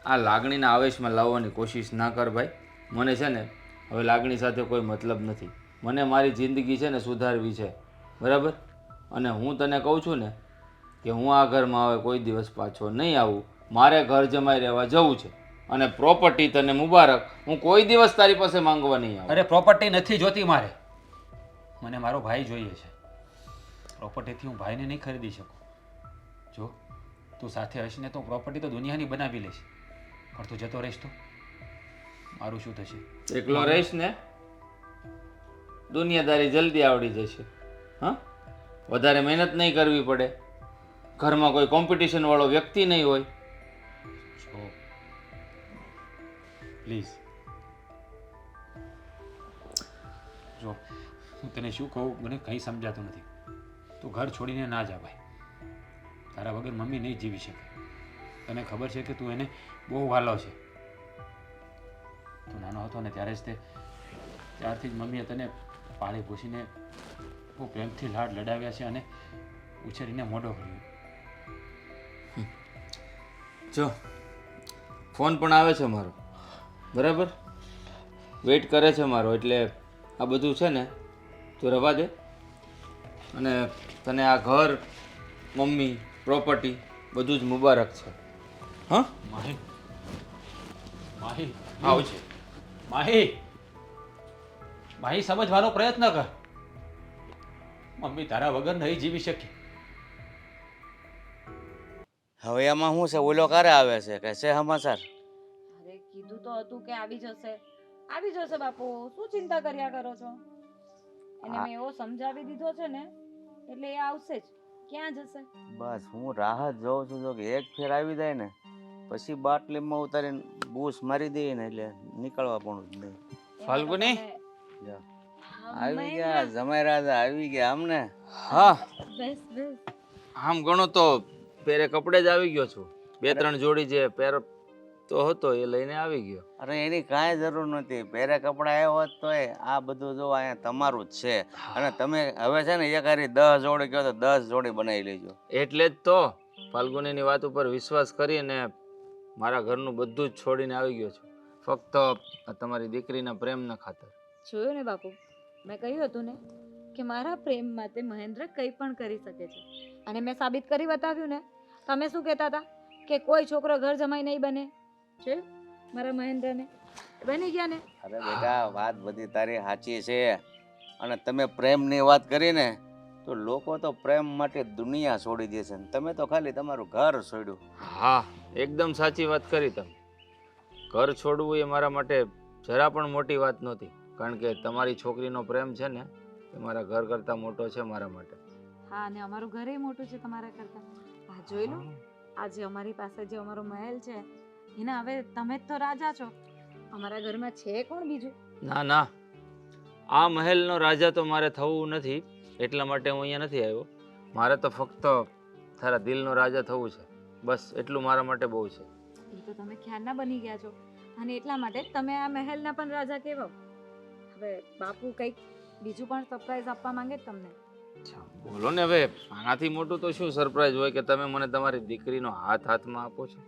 આ લાગણીના આવેશમાં લાવવાની કોશિશ ના કર ભાઈ. મને છે ને હવે લાગણી સાથે કોઈ મતલબ નથી. મને મારી જિંદગી છે ને સુધારવી છે, બરાબર? અને હું તને કહું છું ને કે હું આ ઘરમાં હવે કોઈ દિવસ પાછો નહીં આવું. મારે ઘર જમાઈ રહેવા જવું છે, અને પ્રોપર્ટી તને મુબારક, હું કોઈ દિવસ તારી પાસે માંગવા નહીં આવું. અરે પ્રોપર્ટી નથી જોતી મારે, મને મારો ભાઈ જોઈએ છે. પ્રોપર્ટીથી હું ભાઈને નહીં ખરીદી શકું. જો તું સાથે હશે ને તો પ્રોપર્ટી તો દુનિયાની બનાવી લઈશ, પણ તું જતો રહીશ તો મારું શું થશે? એકલો રહીશ ને દુનિયાદારી જલ્દી આવડી જશે. હા, વધારે મહેનત નહીં કરવી પડે, ઘરમાં કોઈ કોમ્પિટિશન વાળો વ્યક્તિ નહીં હોય. જો પ્લીઝ, જો હું તને શું કહું મને કંઈ સમજાતું નથી. તું ઘર છોડીને ના જા ભાઈ, તારા વગર મમ્મી નહીં જીવી શકે. તને ખબર છે કે તું એને બહુ વાલો છે. તું નાનો હતો ને ત્યારે જ ત્યારથી જ મમ્મીએ તને પાળી પોષીને બહુ પ્રેમથી લાડ લડાવ્યા છે અને ઉછેરીને મોઢો કર્યો. જો ફોન પણ આવે છે મારો, બરાબર? વેઇટ કરે છે મારો, એટલે આ બધું છે ને તું રવા દે. અને તને આ ઘર, મમ્મી, પ્રોપર્ટી બધું જ મુબારક છે. હા માહી માહી આવું છે. માહી માહી સમજવાનો પ્રયત્ન કર. મમ્મી તારા વગર નહીં જીવી શકે. હવે એમાં શું છે? ઓલો ક્યારે આવે છે કે છે સમાચાર? અરે કીધું તો હતું કે આવી જશે બાપુ, શું ચિંતા કર્યા કરો છો? એને મેં એવો સમજાવી દીધો છે ને એટલે એ આવશે જ. ક્યાં જશે? બસ હું રાહ જ જોઉં છું. જો કે એક ફેર આવી જાય ને પછી બાટલીમાં ઉતારીને બૂસ મારી દઈએ ને એટલે નીકળવા પણ જ નહીં. ફાલ્ગુની? જા. આવી ગયા જમાઈ રાજા, આવી ગયા અમને. હા, બેસ બેસ. આમ ગણો તો પેરે કપડે જ આવી ગયો છું. 2-3 જોડી જે પેર તો હતો એ લઈને આવી ગયો. અરે એની કાંઈ જરૂર નથી. પહેરે કપડા આવ્યો હોત તોય આ બધું જો અહીંયા તમારું જ છે. અને તમે હવે છે ને એક હારી 10 જોડી કહો તો 10 જોડી બનાવી લેજો. એટલે જ તો ફાલ્ગુનીની વાત ઉપર વિશ્વાસ કરીને મારા ઘરનું બધું જ છોડીને આવી ગયો છું, ફક્ત આ તમારી દીકરીના પ્રેમના ખાતર. જોયું ને બાપુ, મેં કહ્યું હતું ને કે મારા પ્રેમ માટે મહેન્દ્ર કંઈ પણ કરી શકે છે, અને મેં સાબિત કરી બતાવ્યું ને. તમે શું કહેતા હતા કે કોઈ છોકરો ઘર જમાઈ નહીં બને? જોયું મારા મહેન્દ્રને, બની ગયા ને. અરે બેટા વાત બધી તારી સાચી છે. અને તમે પ્રેમની વાત કરીને તો લોકો તો પ્રેમ માટે દુનિયા છોડી દે છે. તમે તો ખાલી તમારું ઘર છોડ્યું. હા, એકદમ સાચી વાત કરી તમે. ઘર છોડવું એ મારા માટે જરા પણ મોટી વાત નહોતી, કારણ કે તમારી છોકરીનો પ્રેમ છે ને એ મારા ઘર કરતાં મોટો છે મારા માટે. હા, અને અમારું ઘરે મોટું છે તમારા કરતાં. આ જોઈ લો, આજે અમારી પાસે જે અમારો મહેલ છે એના હવે તમે જ તો રાજા છો. અમારા ઘરમાં છે કોણ બીજું? ના ના, આ મહેલનો રાજા તો મારે થવું નથી, એટલા માટે હું અહીંયા નથી આવ્યો. મારે તો ફક્ત તારા દિલનો રાજા થવું છે, બસ એટલું મારા માટે બહુ છે. એ તો તમે ખ્યાલના બની ગયા છો, અને એટલા માટે જ તમે આ મહેલના પણ રાજા કહેવાઓ. હવે બાપુ કંઈક બીજું પણ સરપ્રાઈઝ આપવા માંગે છે તમને. અચ્છા, બોલો ને. હવે આનાથી મોટું તો શું સરપ્રાઈઝ હોય કે તમે મને તમારી દીકરીનો હાથમાં આપો છો?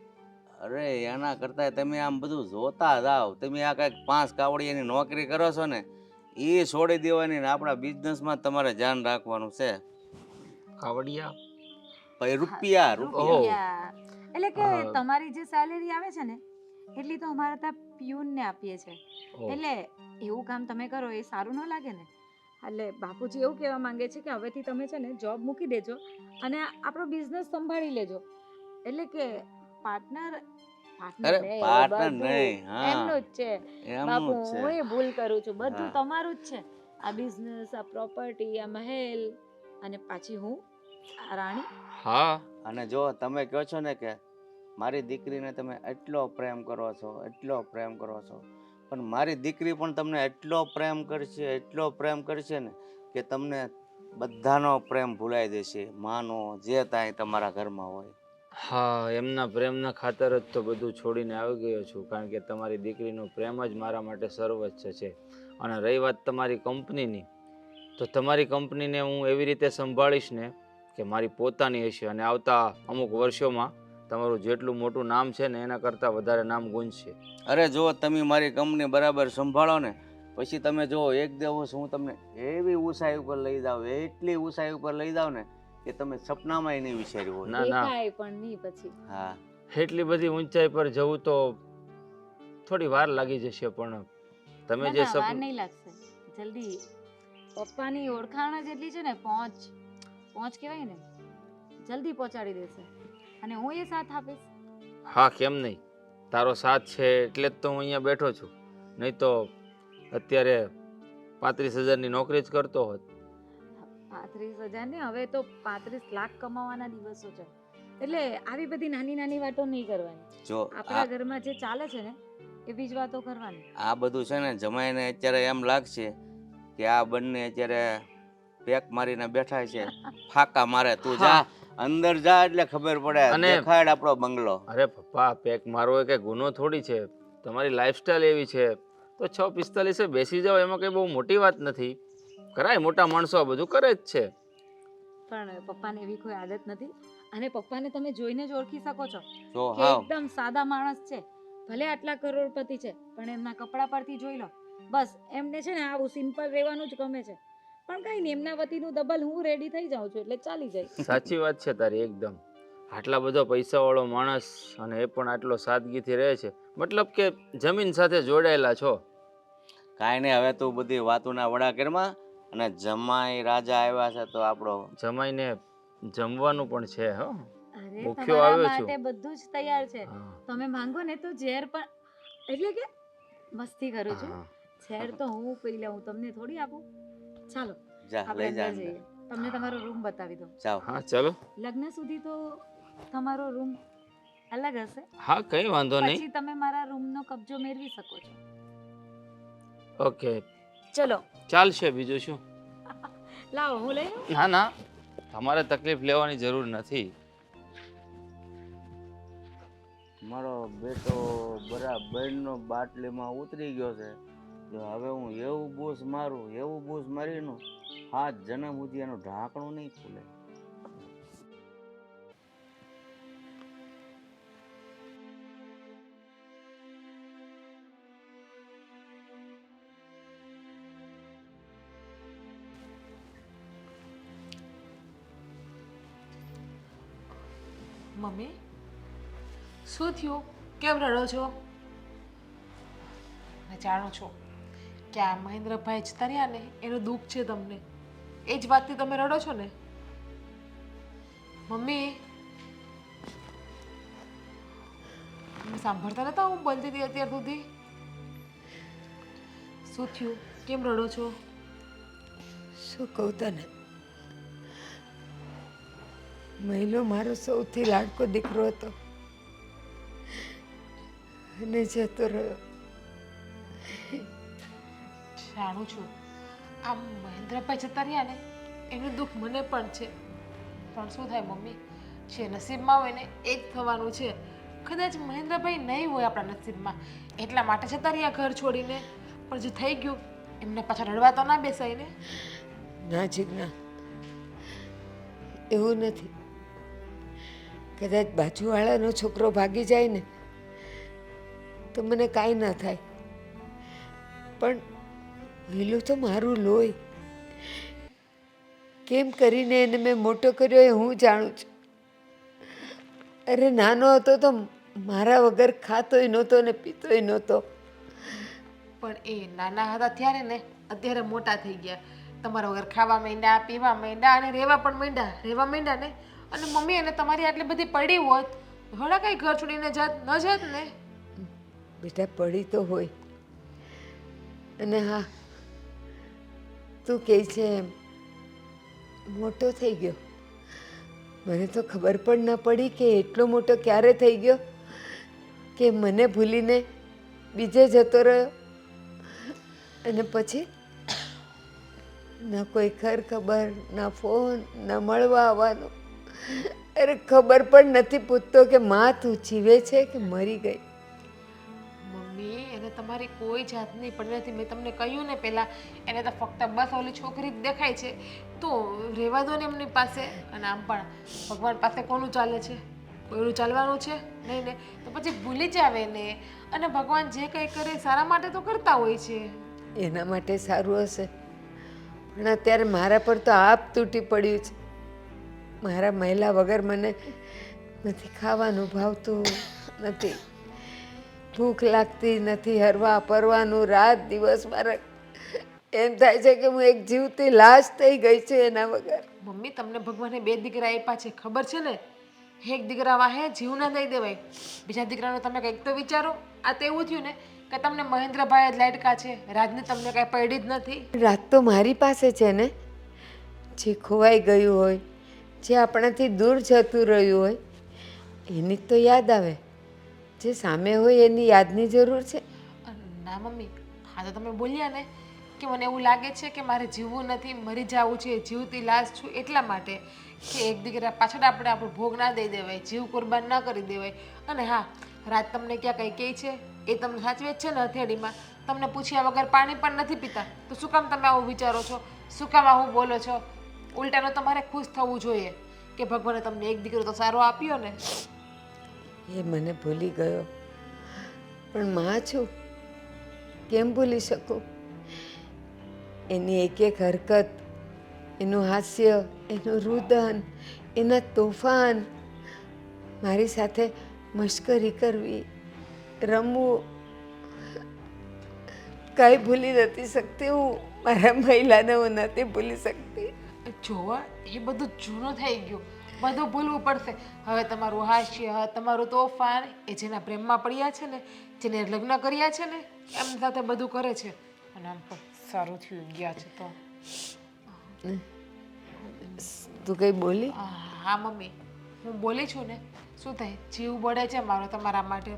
અરે એના કરતાં તમે આમ બધું જોતા જાઓ. તમે આ કંઈક 5 કાવડિયાની નોકરી કરો છો ને એ છોડી દેવાની ને આપણા બિઝનેસમાં તમારે ધ્યાન રાખવાનું છે. કાવડિયા? ભાઈ રૂપિયા રૂપિયા. એટલે કે તમારી જે સેલેરી આવે છે ને એટલી તો અમારે ત્યાં પ્યુનને આપીએ છે. એટલે એવું કામ તમે કરો એ સારું ન લાગે ને. એટલે બાપુજી એવું કહેવા માંગે છે કે હવેથી તમે છે ને જોબ મૂકી દેજો અને આપણો બિઝનેસ સંભાળી લેજો. એટલે કે પાર્ટનર અરે પાર્ટનર નહીં, હા એમનું જ છે બાપુ. એમનું જ હું છે. એ ભૂલ કરું છું, બધું હા. તમારું જ છે. આ બિઝનેસ, આ પ્રોપર્ટી, આ મહેલ, અને પાછી હું આ રાણી. હા, અને જો તમે કહો છો ને કે મારી દીકરીને તમે એટલો પ્રેમ કરો છો, એટલો પ્રેમ કરો છો, પણ મારી દીકરી પણ તમને એટલો પ્રેમ કરશે ને કે તમને બધાનો પ્રેમ ભૂલાઈ દેશે. માનો જે તાય તમારા ઘરમાં હોય. હા, એમના પ્રેમના ખાતર જ તો બધું છોડીને આવી ગયો છું, કારણ કે તમારી દીકરીનો પ્રેમ જ મારા માટે સર્વોચ્ચ છે. અને રહી વાત તમારી કંપનીની, તો તમારી કંપનીને હું એવી રીતે સંભાળીશ ને કે મારી પોતાની હશે, અને આવતા અમુક વર્ષોમાં તમારું જેટલું મોટું નામ છે ને એના કરતાં વધારે નામ ગુંજશે. અરે જો તમે મારી કંપની બરાબર સંભાળો ને પછી તમે જો એક દિવસ હું તમને એવી ઊંચાઈ ઉપર લઈ જાઉં, એટલી ઊંચાઈ ઉપર લઈ જાઉં ને કે તમે સપનામાંય નહીં વિચાર્યું હોય. ના ના, દેખાય પણ નહીં પછી. હા એટલી બધી ઊંચાઈ પર જવું તો થોડી વાર લાગી જશે, પણ તમે ના જે ના, વાર નહીં લાગશે. જલ્દી. પપ્પાની ઓળખાણ જ એટલી છે ને, પહોંચ કહેવાય ને, જલ્દી પહોંચાડી દેશે. અને હું એ સાથ આપીશ. હા, કેમ નહીં. તારો સાથ છે એટલે જ તો હું અહીંયા બેઠો છું, નહીં તો અત્યારે 35,000ની નોકરી જ કરતો હોત. 35,000 ને હવે તો 35 લાખ કમાવાના દિવસો છે. એટલે આવી બધી નાની નાની વાતો નહીં કરવાની. જો આપણા ઘરમાં જે ચાલે છે ને એવી જ વાતો કરવાની. આ બધું છે ને જમાઈને અત્યારે એમ લાગશે કે આ બંને અત્યારે પેક મારીને બેઠા છે, ફાકા મારે. તું જા અંદર જા એટલે ખબર પડે. અને દેખાડ આપણો બંગલો. અરે પપ્પા, પેક મારો એ કઈ ગુનો થોડી છે. તમારી લાઈફસ્ટાઈલ એવી છે તો 6:45 બેસી જાઓ, એમાં કઈ બહુ મોટી વાત નથી. કરાય, મોટા માણસો આ બધું કરે જ છે. પણ પપ્પાને એવી કોઈ આદત નથી, અને પપ્પાને તમે જોઈને જ ઓળખી શકો છો જો કે હાવ એકદમ સાદા માણસ છે. ભલે આટલા કરોડપતિ છે પણ એમના કપડા પરથી જોઈ લો, બસ એમને છે ને આવું સિમ્પલ રહેવાનું જ ગમે છે. પણ કાંઈ નહીં, એમના વતીનું ડબલ હું રેડી થઈ જાઉં છું એટલે ચાલી જાય. સાચી વાત છે તારી એકદમ. આટલા બધો પૈસાવાળો માણસ અને એ પણ આટલો સાદગીથી રહે છે, મતલબ કે જમીન સાથે જોડાયેલા છો. કાંઈ નહીં, હવે તું બધી વાતોના વડા કરમાં અને જમાઈ રાજા આવ્યા છે તો આપણો જમાઈને જમવાનું પણ છે હો. અરે ભૂખ્યો તમારા આવ્યો છું. માટે બધું જ તૈયાર છે. હા. તમે માંગો ને તો ઝેર પણ, એટલે કે મસ્તી કરું છું. હા. ઝેર તો હું પી લઉં, તમને થોડી આપું. ચાલો જા આપણે લઈ જા અંદર જઈએ. તમને તમારો રૂમ બતાવી દઉં. જાઓ. હા ચલો. લગ્ન સુધી તો તમારો રૂમ અલગ હશે, હા કંઈ વાંધો નહીં. પછી તમે મારા રૂમનો કબજો મેળવી શકો છો. ઓકે ચલો ચાલશે, બીજું શું. લાવો હું લઈ લઉં. ના ના, તમારે તકલીફ લેવાની જરૂર નથી. મારો બેટો બરાબરનો બાટલીમાં ઉતરી ગયો છે. જો હવે હું એવું બૂસ મારું એવું બૂસ મારીનું 7 જન્મ સુધી એનું ઢાંકણું નહીં ખુલે. મમ્મી શું થયું? કેમ રડો છો? મેં જાણું છું કે આ મહેન્દ્રભાઈ જતા રહ્યા ને એનું દુઃખ છે તમને, એ જ વાતથી તમે રડો છો ને? મમ્મી તમે સાંભળતા નતા હું બોલતી હતી અત્યાર સુધી? શું થયું? કેમ રડો છો? શું કહું તને, મહિલો મારો સૌથી લાડકો દીકરો હતો અને જતો રહ્યો. જાણું છું આમ મહેન્દ્રભાઈ જતા રહ્યા ને એનું દુઃખ મને પણ છે, પણ શું થાય મમ્મી, જે નસીબમાં હોય ને એ જ થવાનું છે. કદાચ મહેન્દ્રભાઈ નહીં હોય આપણા નસીબમાં એટલા માટે જતા રહ્યા ઘર છોડીને, પણ જે થઈ ગયું એમને પાછા રડવા તો ના બેસાય ને. ના જીજ્ઞા, એવું નથી. કદાચ બાજુવાળાનો છોકરો ભાગી જાય ને તો મને કાંઈ ના થાય, પણ પહેલું તો મારું લોહી. કેમ કરીને એને મેં મોટો કર્યો એ હું જાણું છું. અરે નાનો હતો તો મારા વગર ખાતોય નહોતો ને પીતોય નહોતો. પણ એ નાના હતા ત્યારે ને અત્યારે મોટા થઈ ગયા, તમારા વગર ખાવા માંડ્યા, પીવા માંડ્યા અને રહેવા માંડ્યા ને. અને મમ્મી એને તમારી આટલી બધી પડી હોત ઘણા કઈ ઘર છોડીને ન જાત ને. બેટા પડી તો હોય, અને હા તું કહે છે એમ મોટો થઈ ગયો. મને તો ખબર પણ ન પડી કે એટલો મોટો ક્યારે થઈ ગયો કે મને ભૂલીને બીજે જતો રહ્યો. અને પછી ન કોઈ ખર ખબર, ન ફોન, ન મળવા આવવાનું. અરે ખબર પણ નથી પૂછતો કે માં તું જીવે છે કે મરી ગઈ. મમ્મી એને તમારી કોઈ જાતની પડી નથી. મેં તમને કહ્યું ને પહેલાં, એને તો ફક્ત બસ ઓલી છોકરી જ દેખાય છે. તો રહેવા દો ને એમની પાસે. અને આમ પણ ભગવાન પાસે કોનું ચાલે છે? કોઈનું ચાલવાનું છે નહીં ને, તો પછી ભૂલી જ આવે ને. અને ભગવાન જે કંઈ કરે સારા માટે તો કરતા હોય છે. એના માટે સારું હશે, પણ અત્યારે મારા પર તો આપ તૂટી પડ્યું છે. મારા મહિલા વગર મને નથી ખાવાનું ભાવતું, નથી ભૂખ લાગતી, નથી હરવા ફરવાનું. રાત દિવસ મારા એમ થાય છે કે હું એક જીવતી લાશ થઈ ગઈ છું એના વગર. મમ્મી તમને ભગવાને 2 દીકરા આપ્યા છે ખબર છે ને? એક દીકરા વાહે જીવ ના દઈ દેવાય. બીજા દીકરાનો તમે કંઈક તો વિચારો. આ તો એવું થયું ને કે તમને મહેન્દ્રભાઈ જ લાડકા છે, રાજની તમને કાંઈ પડી જ નથી. રાત તો મારી પાસે છે ને. જે ખોવાઈ ગયું હોય, જે આપણાથી દૂર જતું રહ્યું હોય એની તો યાદ આવે. જે સામે હોય એની યાદની જરૂર છે. ના મમ્મી, હા તો તમે બોલ્યા ને કે મને એવું લાગે છે કે મારે જીવવું નથી, મરી જવું છે, જીવતી લાશ છું, એટલા માટે કે એક દીકરા પાછળ આપણે આપણો ભોગ ના દઈ દેવાય, જીવ કુરબાન ના કરી દેવાય. અને હા, રાત તમને ક્યાં કંઈ કહે છે એ તમને સાચવે જ છે ને હથેળીમાં. તમને પૂછ્યા વગર પાણી પણ નથી પીતા, તો શું કામ તમે આવું વિચારો છો? શું કામ આવું બોલો છો? ઉલટાનો તમારે ખુશ થવું જોઈએ કે ભગવાને તમને એક દીકરો તો સારો આપ્યો ને. એ મને ભૂલી ગયો, પણ માં છું, કેમ ભૂલી શકું? એની એક એક હરકત એનું હાસ્ય, એનું રુદન, એના તોફાન, મારી સાથે મશ્કરી કરવી, રમવું, કાંઈ ભૂલી નથી શકતી હું. મારા મહિલાને હું નથી ભૂલી શકતી. જોવા એ બધું જૂનું થઈ ગયું, બધું ભૂલવું પડશે. હવે તમારું હાસ્ય, તમારું તોફાન, એ જેના પ્રેમમાં પડ્યા છે ને, જેને લગ્ન કર્યા છે ને, એમની સાથે બધું કરે છે. અને આમ પણ સારું થયું ગયા છે તો. તું કંઈ બોલી? હા મમ્મી, હું બોલી છું ને. શું થાય, જીવ બળે છે મારો તમારા માટે.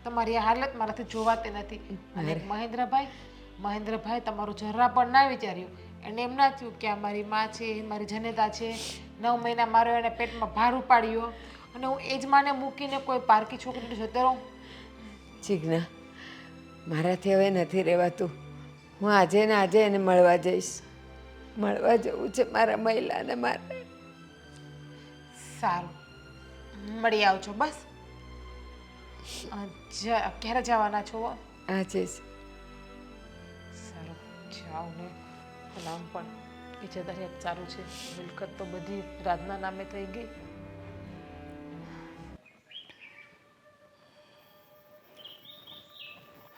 તમારી આ હાલત મારાથી જોવાતી નથી. અને મહેન્દ્રભાઈ તમારું જરા પણ ના વિચાર્યું. એને એમ ના થયું કે આ મારી માં છે, મારી જનેતા છે. 9 મહિના મારો એને પેટમાં ભાર ઉપાડ્યો અને હું એ જ માને મૂકીને કોઈ પારકી છોકરીને જતો રહું. ચિજ્ઞા, મારાથી હવે નથી રહેવાતું. હું આજે ને આજે એને મળવા જઈશ. મળવા જવું છે મારા મહિલાને મારે. સારું, મળી આવજો બસ. ક્યારે જવાના છો? આજે જ. સારું, જાઓ ને. નામ પણ ઈજદારી સારું છે. મિલકત તો બધી રાજના નામે થઈ ગઈ.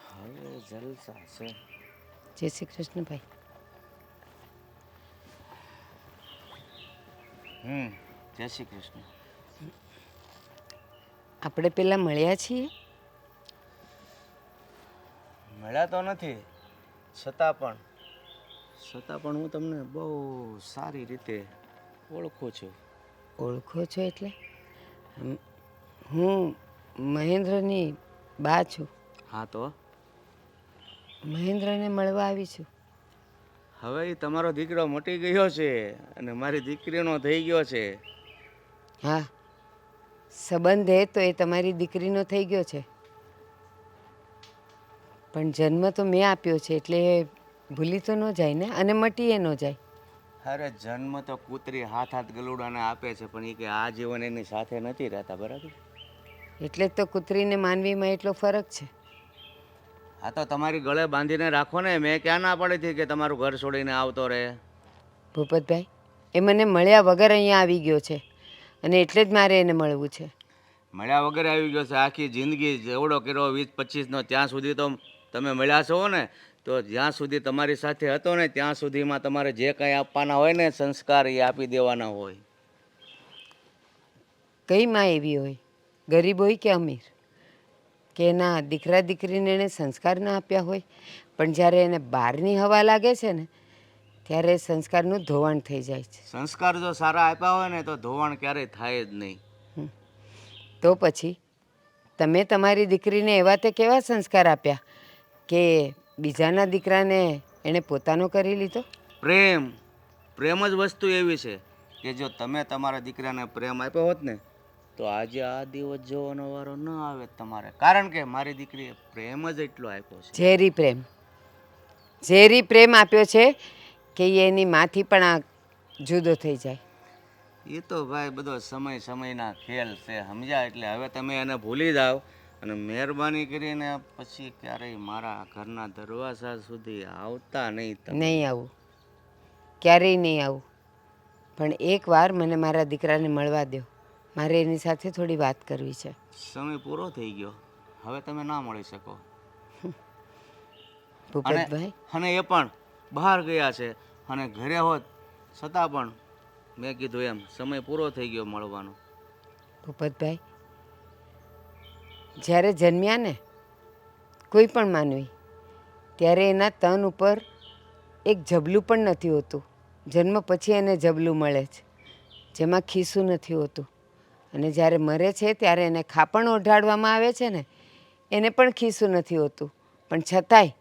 હવે જલસા છે. જય શ્રી કૃષ્ણ ભાઈ. જય શ્રી કૃષ્ણ. આપણે પેલા મળ્યા છીએ? મળ્યા તો નથી, છતાં પણ હું તમને બહુ સારી રીતે ઓળખું છું. ઓળખો છો એટલે? હું મહેન્દ્રની બા છું. હા તો મહેન્દ્રને મળવા આવી છું. હવે એ તમારો દીકરો મોટી ગયો છે અને મારી દીકરીનો થઈ ગયો છે. હા, સંબંધ એ તો એ તમારી દીકરીનો થઈ ગયો છે, પણ જન્મ તો મેં આપ્યો છે એટલે એ ભૂલી તો ન જાય ને, અને મટીએ ન જાય. અરે જન્મ તો કૂતરી હાથ ગલુડાને આપે છે, પણ એ કે આ જીવન એની સાથે નથી રહેતા, બરાબર? એટલે જ તો કૂતરીને માનવીમાં એટલો ફરક છે. હા તો તમારી ગળે બાંધીને રાખો ને. મેં ક્યાં ના પાડી હતી કે તમારું ઘર છોડીને આવતો રહે? ભૂપતભાઈ, એ મને મળ્યા વગર અહીંયા આવી ગયો છે અને એટલે જ મારે એને મળવું છે. મળ્યા વગર આવી ગયો છે? આખી જિંદગી જેવડો કર્યો 20-25નો, ત્યાં સુધી તો તમે મળ્યા છો ને. તો જ્યાં સુધી તમારી સાથે હતો ને ત્યાં સુધીમાં તમારે જે કંઈ આપવાના હોય ને સંસ્કાર, એ આપી દેવાના હોય. કઈ માં એવી હોય, ગરીબ હોય કે અમીર, કે એના દીકરા દીકરીને એને સંસ્કાર ના આપ્યા હોય? પણ જ્યારે એને બહારની હવા લાગે છે ને ત્યારે સંસ્કારનું ધોવાણ થઈ જાય છે. સંસ્કાર જો સારા આપ્યા હોય ને તો ધોવાણ ક્યારેય થાય જ નહીં. તો પછી તમે તમારી દીકરીને એવા તે કેવા સંસ્કાર આપ્યા કે બીજાના દીકરાને એણે પોતાનો કરી લીધો? પ્રેમ જ વસ્તુ એવી છે કે જો તમે તમારા દીકરાને પ્રેમ આપ્યો હોત ને તો આજે આ દિવસ જોવાનો વારો ન આવે તમારે. કારણ કે મારી દીકરીએ પ્રેમ જ એટલો આપ્યો છે. ઝેરી પ્રેમ આપ્યો છે કે એની માથી પણ આ જુદો થઈ જાય. એ તો ભાઈ બધો સમયના ખેલ છે, સમજ્યા? એટલે હવે તમે એને ભૂલી જાઓ અને મહેરબાની કરીને પછી ક્યારેય મારા ઘરના દરવાજા સુધી આવતા નહીં. નહીં આવું, ક્યારેય નહીં આવું. પણ એકવાર મને મારા દીકરાને મળવા દો, મારે એની સાથે થોડી વાત કરવી છે. સમય પૂરો થઈ ગયો, હવે તમે ના મળી શકો. ભૂપતભાઈ, અને એ પણ બહાર ગયા છે અને ઘરે હોત છતાં પણ મેં કીધું એમ સમય પૂરો થઈ ગયો મળવાનો. ભૂપતભાઈ, જ્યારે જન્મ્યા ને કોઈ પણ માનવી, ત્યારે એના તન ઉપર એક જબલું પણ નથી હોતું. જન્મ પછી એને જબલું મળે છે જેમાં ખીસું નથી હોતું. અને જ્યારે મરે છે ત્યારે એને ખાપણ ઓઢાડવામાં આવે છે ને એને પણ ખીસું નથી હોતું. પણ છતાંય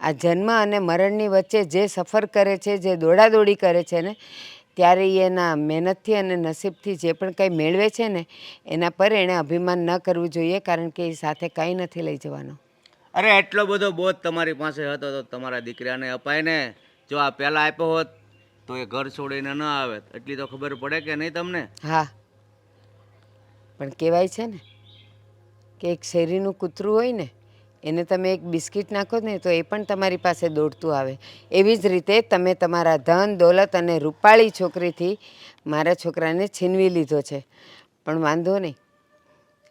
આ જન્મ અને મરણની વચ્ચે જે સફર કરે છે, જે દોડાદોડી કરે છે ને, ત્યારે એના મહેનતથી અને નસીબથી જે પણ કંઈ મેળવે છે ને એના પર એણે અભિમાન ન કરવું જોઈએ, કારણ કે એ સાથે કંઈ નથી લઈ જવાનો. અરે એટલો બધો બોધ તમારી પાસે હતો તો તમારા દીકરાને અપાય ને. જો આ પહેલાં આપ્યો હોત તો એ ઘર છોડીને ન આવે. એટલી તો ખબર પડે કે નહીં તમને? હા, પણ કહેવાય છે ને કે એક શેરીનું કૂતરું હોય ને એને તમે એક બિસ્કિટ નાખો ને તો એ પણ તમારી પાસે દોડતું આવે. એવી જ રીતે તમે તમારા ધન દોલત અને રૂપાળી છોકરીથી મારા છોકરાને છીનવી લીધો છે. પણ વાંધો નહીં,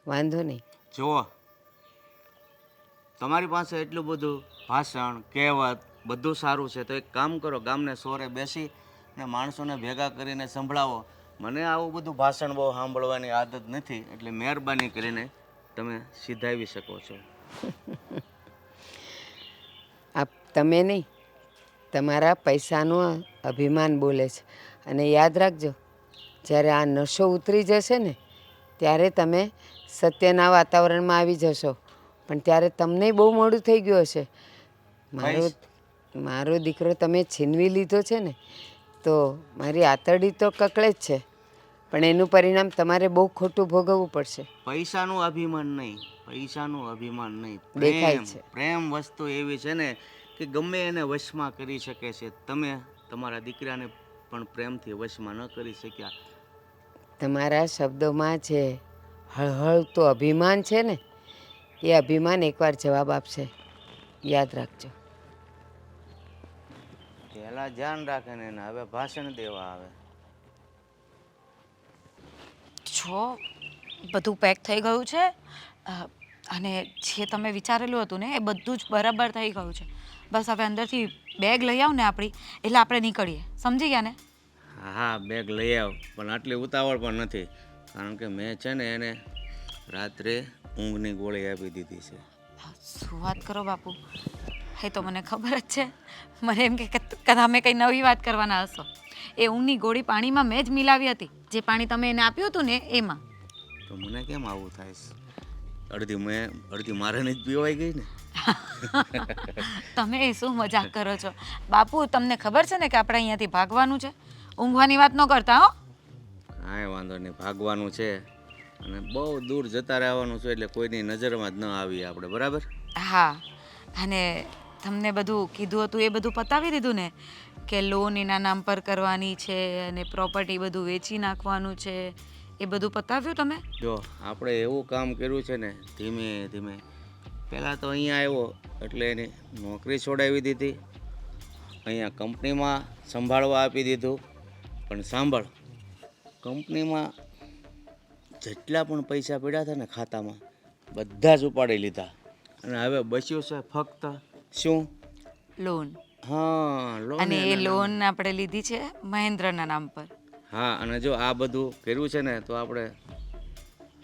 વાંધો નહીં. જુઓ, તમારી પાસે એટલું બધું ભાષણ કહેવત બધું સારું છે તો એક કામ કરો, ગામને સોરે બેસી ને માણસોને ભેગા કરીને સંભળાવો. મને આવું બધું ભાષણ બહુ સાંભળવાની આદત નથી, એટલે મહેરબાની કરીને તમે સીધાવી શકો છો. આ તમે નહીં, તમારા પૈસાનું અભિમાન બોલે છે. અને યાદ રાખજો, જ્યારે આ નશો ઉતરી જશે ને ત્યારે તમે સત્યના વાતાવરણમાં આવી જશો. પણ ત્યારે તમને બહુ મોડું થઈ ગયું હશે. મારો દીકરો તમે છીનવી લીધો છે ને તો મારી આતરડી તો કકળે જ છે, પણ એનું પરિણામ તમારે બહુ ખોટું ભોગવવું પડશે. પૈસાનું અભિમાન નહીં, પૈસાનું અભિમાન નહીં, દેખાય પ્રેમ. છે. પ્રેમ વસ્તુ એવી છે ને કે ગમે એને વશમાં કરી શકે છે. તમે તમારા દીકરાને પણ પ્રેમથી વશમાં ન કરી શક્યા. તમારા શબ્દોમાં જે હળહળતું અભિમાન છે ને એ અભિમાન એકવાર જવાબ આપશે, યાદ રાખજો. પહેલા ધ્યાન રાખે ને એને હવે ભાષણ દેવા આવે. જો બધું પેક થઈ ગયું છે અને જે તમે વિચારેલું હતું ને એ બધું જ બરાબર થઈ ગયું છે. બસ હવે અંદરથી બેગ લઈ આવ ને આપણી, એટલે આપણે નીકળીએ. સમજી ગયા ને? હા, બેગ લઈ આવ, પણ આટલી ઉતાવળ પણ નથી, કારણ કે મેં છે ને એને રાત્રે ઊંઘની ગોળી આપી દીધી છે. શું વાત કરો બાપુ, એ તો મને ખબર જ છે. મને એમ કે તમે કંઈ નવી વાત કરવાના હશો. એ ઊંઘની ગોળી પાણીમાં મેં જ મિલાવી હતી, જે પાણી તમે એને આપ્યું હતું ને એમાં. તો મને કેમ આવું થાય છે? અડધી મારે જ પીવાઈ ગઈ ને. તમે શું મજાક કરો છો બાપુ? તમને ખબર છે ને કે આપણે અહીંયાથી ભાગવાનું છે. ઊંઘવાની વાત ન કરતા હો. કાંઈ વાંધો નહીં, ભાગવાનું છે અને બહુ દૂર જતા રહેવાનું છે, એટલે કોઈની નજરમાં જ ન આવીએ આપણે, બરાબર? હા, અને તમને બધું કીધું હતું એ બધું પતાવી દીધું ને, કે લોન એના નામ પર કરવાની છે અને પ્રોપર્ટી બધું વેચી નાખવાનું છે, એ બધું પતાવ્યું તમે? જો આપણે એવું કામ કર્યું છે ને ધીમે ધીમે. પહેલાં તો અહીંયા આવ્યો એટલે એની નોકરી છોડાવી દીધી, અહીંયા કંપનીમાં સંભાળવા આપી દીધું. પણ સાંભળ, કંપનીમાં જેટલા પણ પૈસા પડ્યા હતા ને ખાતામાં બધા જ ઉપાડી લીધા, અને હવે બચ્યું છે ફક્ત શું? લોન. હા, લોન. અને એ લોન આપણે લીધી છે મહેન્દ્રના નામ પર. હા, અને જો આ બધું કર્યું છે ને તો આપણે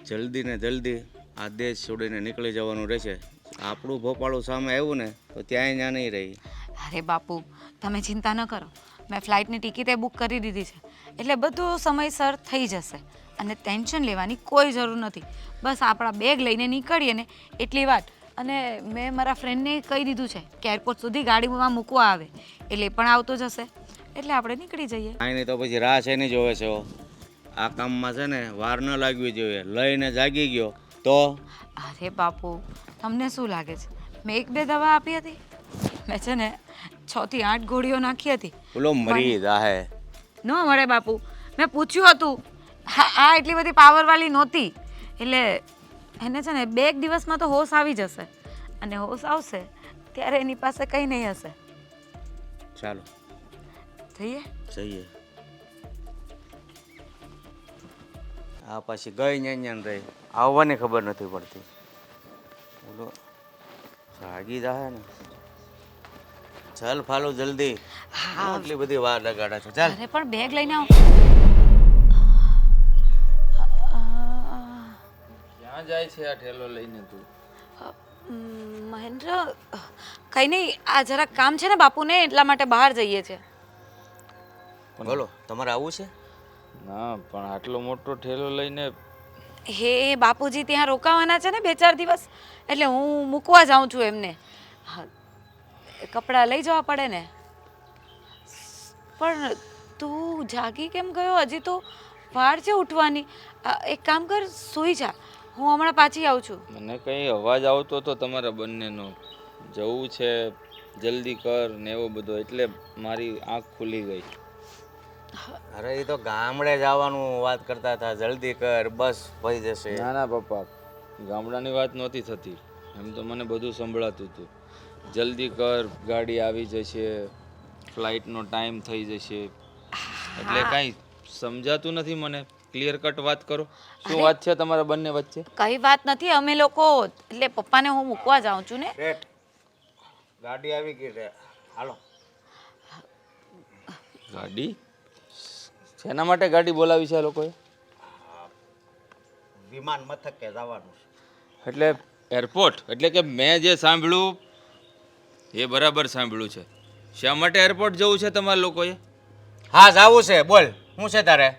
જલ્દી ને જલ્દી આ દેશ છોડીને નીકળી જવાનું રહેશે. આપણું ભોપાળું સામે આવ્યું ને તો ત્યાંય ના નહીં રહી. અરે બાપુ, તમે ચિંતા ન કરો, મેં ફ્લાઇટની ટિકિટે બુક કરી દીધી છે, એટલે બધું સમયસર થઈ જશે અને ટેન્શન લેવાની કોઈ જરૂર નથી. બસ આપણા બેગ લઈને નીકળીએ ને એટલી વાત. અને મેં મારા ફ્રેન્ડને કહી દીધું છે કે એરપોર્ટ સુધી ગાડીમાં મૂકવા આવે, એટલે એ પણ આવતો જશે, એટલે આપણે નીકળી જઈએ. કાંઈ નહીં તો પછી રાહ છે નહીં જોવે છે. આ કામમાં છે ને વાર ન લાગવી જોઈએ. લઈને જાગી ગયો તો? અરે બાપુ, તમને શું લાગે છે મેં 1-2 દવા આપી હતી? મેં છે ને 6 થી 8 ગોળીઓ નાખી હતી. બોલો મરી જાહે. ન મળે બાપુ, મેં પૂછ્યું હતું. આ એટલી બધી પાવરવાળી નહોતી, એટલે એને છે ને 2 દિવસમાં તો હોશ આવી જશે, અને હોશ આવશે ત્યારે એની પાસે કંઈ નહીં હશે. ચાલો જઈએ. આ પછી ગઈ ન્યાન રહી, આવવાની ખબર નથી પડતી. બોલો જાગી જાહે ને. ચાલ ફાલો જલ્દી. હા. એટલી બધી વાર લગાડે છે. ચાલ. અરે પણ બેગ લઈને આવ. ક્યાં જાય છે આ ઠેલો લઈને તું? મહેન્દ્ર, કંઈ નહીં, આ જરાક કામ છે ને બાપુને, એટલા માટે બહાર જઈએ છે. બોલો તમારે આવું છે? ના, પણ આટલો મોટો ઠેલો લઈને હે બાપુજી ત્યાં રોકાવાના છે ને 2-4 દિવસ, એટલે હું મૂકવા જાઉં છું એમને. હા, કપડાં લઈ જવા પડે ને. પણ તું જાગી કેમ ગયો? હજી તો વાર છે ઉઠવાની. એક કામ કર, સૂઈ જા, હું હમણાં પાછી આવું છું. મને કંઈ અવાજ આવતો હતો તમારા બંનેનો, જવું છે જલ્દી કર ને એવો બધો, એટલે મારી આંખ ખુલી ગઈ. અરે એ તો ગામડે જવાનું વાત કરતા હતા. જલ્દી કર, બસ ભઈ જશે. ના ના પપ્પા, ગામડાની વાત નહોતી થતી. એમ તો મને બધું સંભળાતું હતું. જલ્દી કર, ગાડી આવી જશે, ફ્લાઇટનો ટાઈમ થઈ જશે. એટલે કાંઈ સમજાતું નથી મને. ક્લિયર કટ વાત કરો. શું વાત છે તમારા બંને વચ્ચે? કઈ વાત નથી. અમે લોકો એટલે પપ્પાને હું મૂકવા જાઉં છું ને. ગાડી આવી ગઈ છે, હાલો. ગાડી? શેના માટે ગાડી બોલાવી છે આ લોકોએ? વિમાન મથકે જવાનું છે. એટલે એરપોર્ટ? એટલે કે મેં જે સાંભળ્યું એ બરાબર સાંભળ્યું છે. શા માટે એરપોર્ટ જવું છે તમારા લોકોએ? હા, જાવું છે. બોલ, શું છે તારે?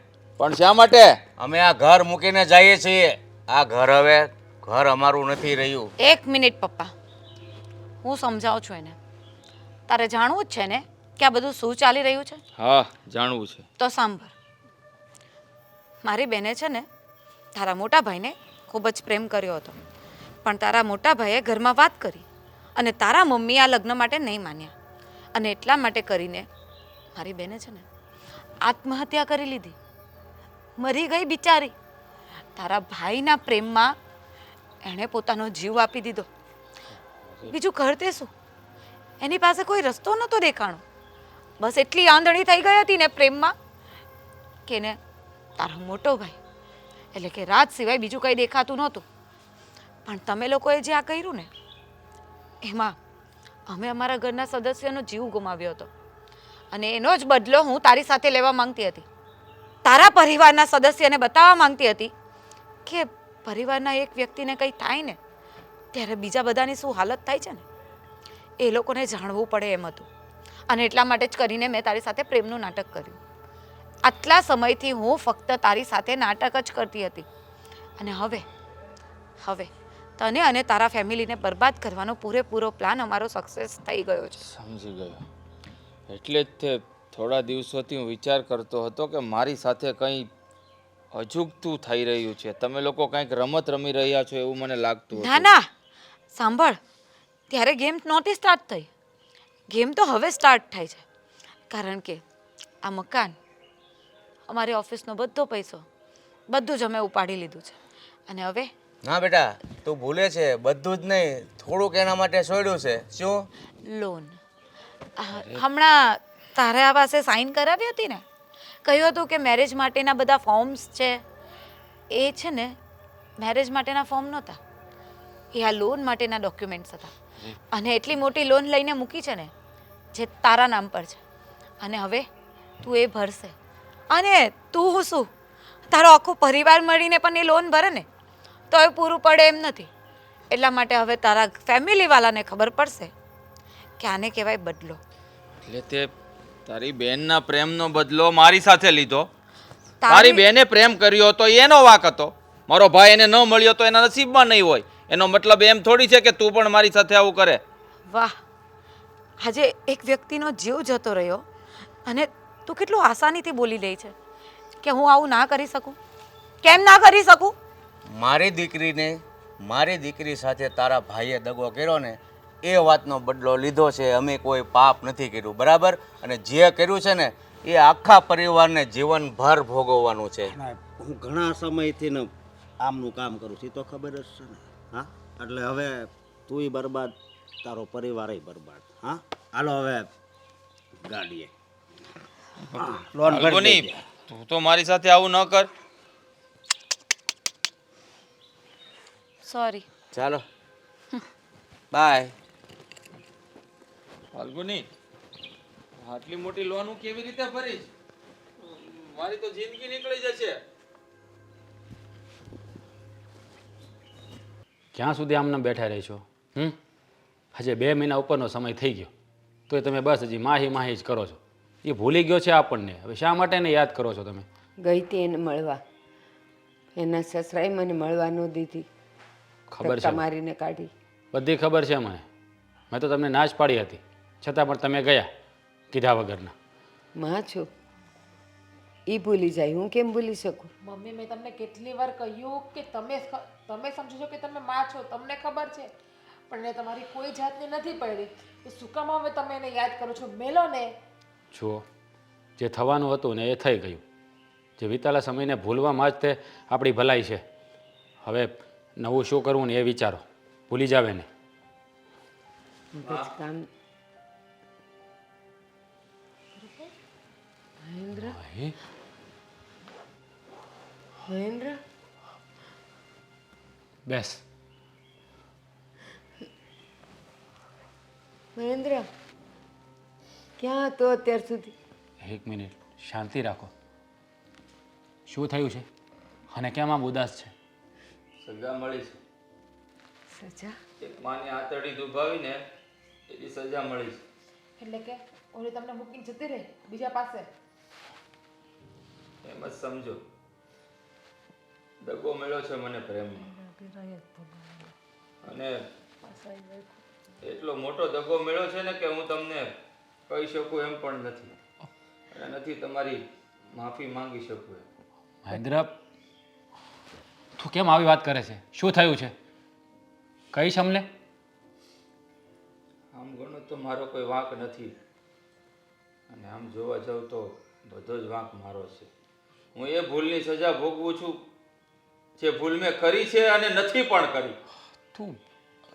પણ શા માટે? અમે આ ઘર મૂકીને જઈએ છીએ. આ ઘર હવે ઘર અમારું નથી રહ્યું. 1 મિનિટ પપ્પા, હું સમજાવું છું એને. તારે જાણવું જ છે ને કે આ બધું શું ચાલી રહ્યું છે? હા, જાણવું છે. તો સાંભળ. મારી બેને છે ને તારા મોટા ભાઈને ખૂબ જ પ્રેમ કર્યો હતો, પણ તારા મોટા ભાઈએ ઘરમાં વાત કરી અને તારા મમ્મી આ લગ્ન માટે નહીં માન્યા, અને એટલા માટે કરીને મારી બેને છે ને આત્મહત્યા કરી લીધી. મરી ગઈ બિચારી. તારા ભાઈના પ્રેમમાં એણે પોતાનો જીવ આપી દીધો. બીજું કરતે શું? એની પાસે કોઈ રસ્તો નહોતો દેખાણો. બસ એટલી આંધળી થઈ ગઈ હતી ને પ્રેમમાં કે ને તારો મોટો ભાઈ એટલે કે રાજ સિવાય બીજું કંઈ દેખાતું નહોતું. પણ તમે લોકોએ જે આ કર્યું ને એમાં અમે અમારા ઘરના સદસ્યનો જીવ ગુમાવ્યો હતો, અને એનો જ બદલો હું તારી સાથે લેવા માંગતી હતી. તારા પરિવારના સદસ્યને બતાવવા માંગતી હતી કે પરિવારના એક વ્યક્તિને કંઈ થાય ને ત્યારે બીજા બધાની શું હાલત થાય છે ને એ લોકોને જાણવું પડે એમ હતું. અને એટલા માટે જ કરીને મેં તારી સાથે પ્રેમનું નાટક કર્યું. આટલા સમયથી હું ફક્ત તારી સાથે નાટક જ કરતી હતી, અને હવે તને અને તારા ફેમિલીને બરબાદ કરવાનો પૂરેપૂરો પ્લાન અમારો સક્સેસ થઈ ગયો છે. સમજી ગયો. એટલે જ તે થોડા દિવસોથી હું વિચાર કરતો હતો કે મારી સાથે કંઈ અજુગતું થઈ રહ્યું છે. તમે લોકો કંઈક રમત રમી રહ્યા છો એવું મને લાગતું હતું. ના ના, સાંભળ. ત્યારે ગેમ નહોતી સ્ટાર્ટ થઈ. ગેમ તો હવે સ્ટાર્ટ થાય છે, કારણ કે આ મકાન, અમારી ઓફિસનો બધો પૈસો, બધું જ અમે ઉપાડી લીધું છે. અને હવે ના બેટા, તું ભૂલે છે. બધું જ નહીં, થોડુંક એના માટે છોડ્યું છે. શું? લોન. હમણાં તારા પાસે સાઈન કરાવી હતી ને, કહ્યું હતું કે મેરેજ માટેના બધા ફોર્મ્સ છે એ છે ને મેરેજ માટેના ફોર્મ નહોતા, એ આ લોન માટેના ડોક્યુમેન્ટ્સ હતા. અને એટલી મોટી લોન લઈને મૂકી છે ને જે તારા નામ પર છે, અને હવે તું એ ભરશે. અને તું શું, તારો આખો પરિવાર મળીને પણ એ લોન ભરે ને તો એ પૂરું પડે એમ નથી. એટલા માટે હવે તારા ફેમિલીવાળાને ખબર પડશે કે આને કહેવાય બદલો. એટલે તે તારી બેનના પ્રેમનો બદલો મારી સાથે લીધો? તારી બેને પ્રેમ કર્યો હતો એનો વાક હતો. મારો ભાઈ એને ન મળ્યો તો એના નસીબમાં નહીં હોય. એનો મતલબ એમ થોડી છે કે તું પણ મારી સાથે આવું કરે. વાહ, આજે એક વ્યક્તિનો જીવ જતો રહ્યો અને તું કેટલું આસાનીથી બોલી લે છે કે હું આવું ના કરી શકું. કેમ ના કરી શકું? મારી દીકરીને મારી દીકરી સાથે તારા ભાઈએ દગો કર્યો ને એ વાતનો બદલો લીધો છે. અમે કોઈ પાપ નથી કર્યું, બરાબર? અને જે કર્યું છે ને એ આખા પરિવારને જીવનભર ભોગવવાનું છે. હું ઘણા સમયથી ને આમનું કામ કરું છું, એ તો ખબર જ છે ને. હા, એટલે હવે તુંય બરબાદ, તારો પરિવારય બરબાદ. હા, હાલો હવે ગાડીએ લોન ભરી ફાલ્ગુની, દેજે. તું તો મારી સાથે આવું ન કર. સોરી. ચાલો, બાય. ફાલ્ગુની, આટલી મોટી લોન હું કેવી રીતે ભરીશ? મારી તો જિંદગી નીકળી જશે. ક્યાં સુધી આમને બેઠા રહેશો? હજે 2 મહિના ઉપરનો સમય થઈ ગયો તોય તમે બસ હજી માહી જ કરો છો. એ ભૂલી ગયો છે આપણને. હવે શા માટે એને યાદ કરો છો તમે? ગઈ હતી એને મળવા, એના સસરાએ મને મળવા ન દીધી, ખબર છે, મારીને કાઢી. બધી ખબર છે મને. મેં તો તમને ના જ પાડી હતી, છતાં પણ તમે ગયા કીધા વગરના. માં છું, એ ભૂલી જાય, હું કેમ ભૂલી શકું? મમ્મી, મેં તમને કેટલી વાર કહ્યું કે તમે સમજો છો કે તમે માં છો, તમને ખબર છે, પણ એને તમારી કોઈ જાતની નથી પડી. તો શું કામ હવે તમે એને યાદ કરો છો? મેલો ને. જુઓ, જે થવાનું હતું ને એ થઈ ગયું. જે વિતાલા સમયને ભૂલવામાં જ તે આપણી ભલાઈ છે. હવે નવું શું કરવું ને એ વિચારો. ભૂલી જાવ એને. મગજ કામ મહેન્દ્ર હે? મહેન્દ્ર બેસ. મહેન્દ્ર ક્યાં હતો અત્યાર સુધી? એક મિનિટ શાંતિ રાખો. શું થયું છે અને કેમ આમ ઉદાસ છે? સજા મળી છે. સજા? એક માની આતરડી દુભાવીને એની સજા મળી છે. એટલે કે ઓલી તમને મૂકીને જતી રહી બીજા પાસે. એમ જ સમજો. દગો મળ્યો છે મને પ્રેમમાં, અને એટલો મોટો દગો મળ્યો છે ને કે હું તમને કહી શકું એમ પણ નથી, અને નથી તમારી માફી માંગી શકું એમ. મહેન્દ્ર, તું કેમ આવી વાત કરે છે? શું થયું છે? કહીશ અમને? આમ ગણો તો મારો કોઈ વાંક નથી, અને આમ જોવા જાઉં તો બધો જ વાંક મારો છે. હું એ ભૂલની સજા ભોગવું છું જે ભૂલ મેં કરી છે અને નથી પણ કરી. તું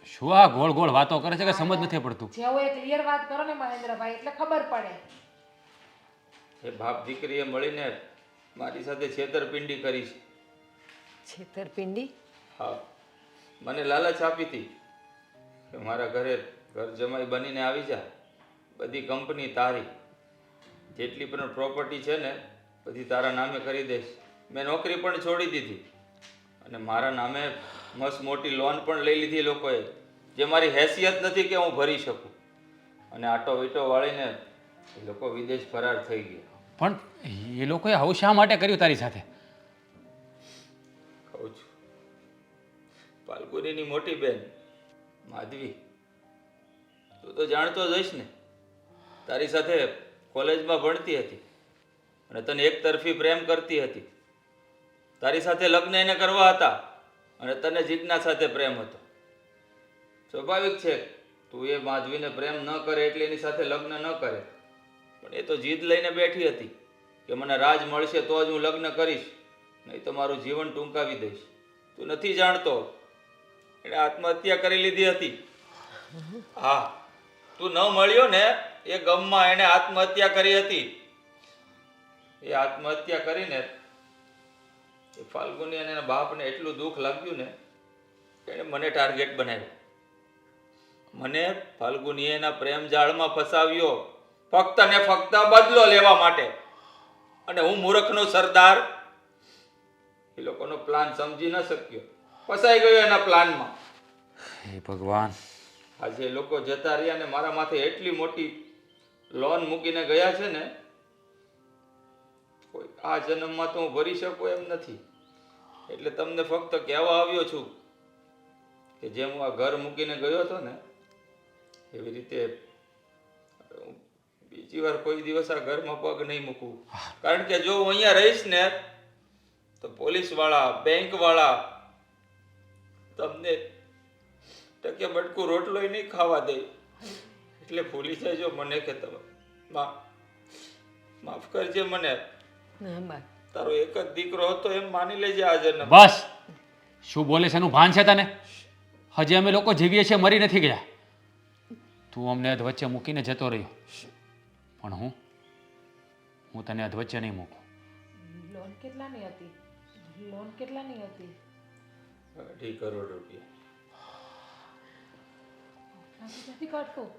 શું આ ગોળ ગોળ વાતો કરે છે કે સમજ નથી પડતું? જેવો એ ક્લિયર વાત કરો ને મહેન્દ્રભાઈ એટલે ખબર પડે. એ બાપ દીકરીએ મળીને મારી સાથે છેતરપિંડી કરી છે. છેતરપિંડી? હા, મને લાલચ આપી હતી કે મારા ઘરે ઘર જમાઈ બનીને આવી જા, બધી કંપની તારી, જેટલી પણ પ્રોપર્ટી છે ને બધી તારા નામે કરી દઈશ. મેં નોકરી પણ છોડી દીધી અને મારા નામે મસ્ત મોટી લોન પણ લઈ લીધી લોકોએ, જે મારી હેસિયત નથી કે હું ભરી શકું. અને આટો વીટો વાળીને એ લોકો વિદેશ ફરાર થઈ ગયા. પણ એ લોકોએ આવું શા માટે કર્યું તારી સાથે? કહું છું, ફાલ્ગુનીની મોટી બેન માધવી, તું તો જાણતો જ હઈશ ને, તારી સાથે કોલેજમાં ભણતી હતી અને તને એક તરફી પ્રેમ કરતી હતી. તારી સાથે લગ્ન એને કરવા હતા અને તને જીજ્ઞા સાથે પ્રેમ હતો. સ્વાભાવિક છે તું એ માધવીને પ્રેમ ન કરે એટલે એની સાથે લગ્ન ન કરે, પણ એ તો જીદ લઈને બેઠી હતી કે મને રાજ મળશે તો જ હું લગ્ન કરીશ, નહીં તો મારું જીવન ટૂંકાવી દઈશ. તું નથી જાણતો, એણે આત્મહત્યા કરી લીધી હતી. હા, તું ન મળ્યો ને એ ગમમાં એણે આત્મહત્યા કરી હતી. એ આત્મહત્યા કરીને એ ફાલ્ગુની અને એના બાપને એટલું દુઃખ લાગ્યું ને કે એણે મને ટાર્ગેટ બનાવ્યો. મને ફાલ્ગુનીએ એના પ્રેમ જાળમાં ફસાવ્યો ફક્ત ને ફક્ત બદલો લેવા માટે. અને હું મૂર્ખનો સરદાર એ લોકોનો પ્લાન સમજી ન શક્યો, ફસાઈ ગયો એના પ્લાનમાં. હે ભગવાન! આજે એ લોકો જતા રહ્યા ને મારા માથે એટલી મોટી લોન મૂકીને ગયા છે ને, કોઈ આ જન્મમાં તો હું ભરી શકું એમ નથી. એટલે તમને ફક્ત કહેવા આવ્યો છું કે જેમ હું આ ઘર મૂકીને ગયો હતો ને એવી રીતે હું બીજી વાર કોઈ દિવસ આ ઘરમાં પગ નહીં મૂકું. કારણ કે જો હું અહીંયા રહીશ ને તો પોલીસવાળા, બેંકવાળા તમને ટકે બટકું રોટલોય નહીં ખાવા દે. એટલે ભૂલી જજો મને કે તમે માફ કરજે મને. ના બા, તારો એક જ દીકરો હતો એમ માની લેજે આ જન્મ. બસ! શું બોલે છે એનું ભાન છે તને? હજી અમે લોકો જીવીએ છીએ, મરી નથી ગયા. તું અમને અધવચ્ચે મૂકીને જતો રહ્યો, પણ હું તને અધવચ્ચે નહીં મૂકું. લોન કેટલાની હતી? લોન કેટલાની હતી? 2.5 કરોડ રૂપિયા. નથી કરતું.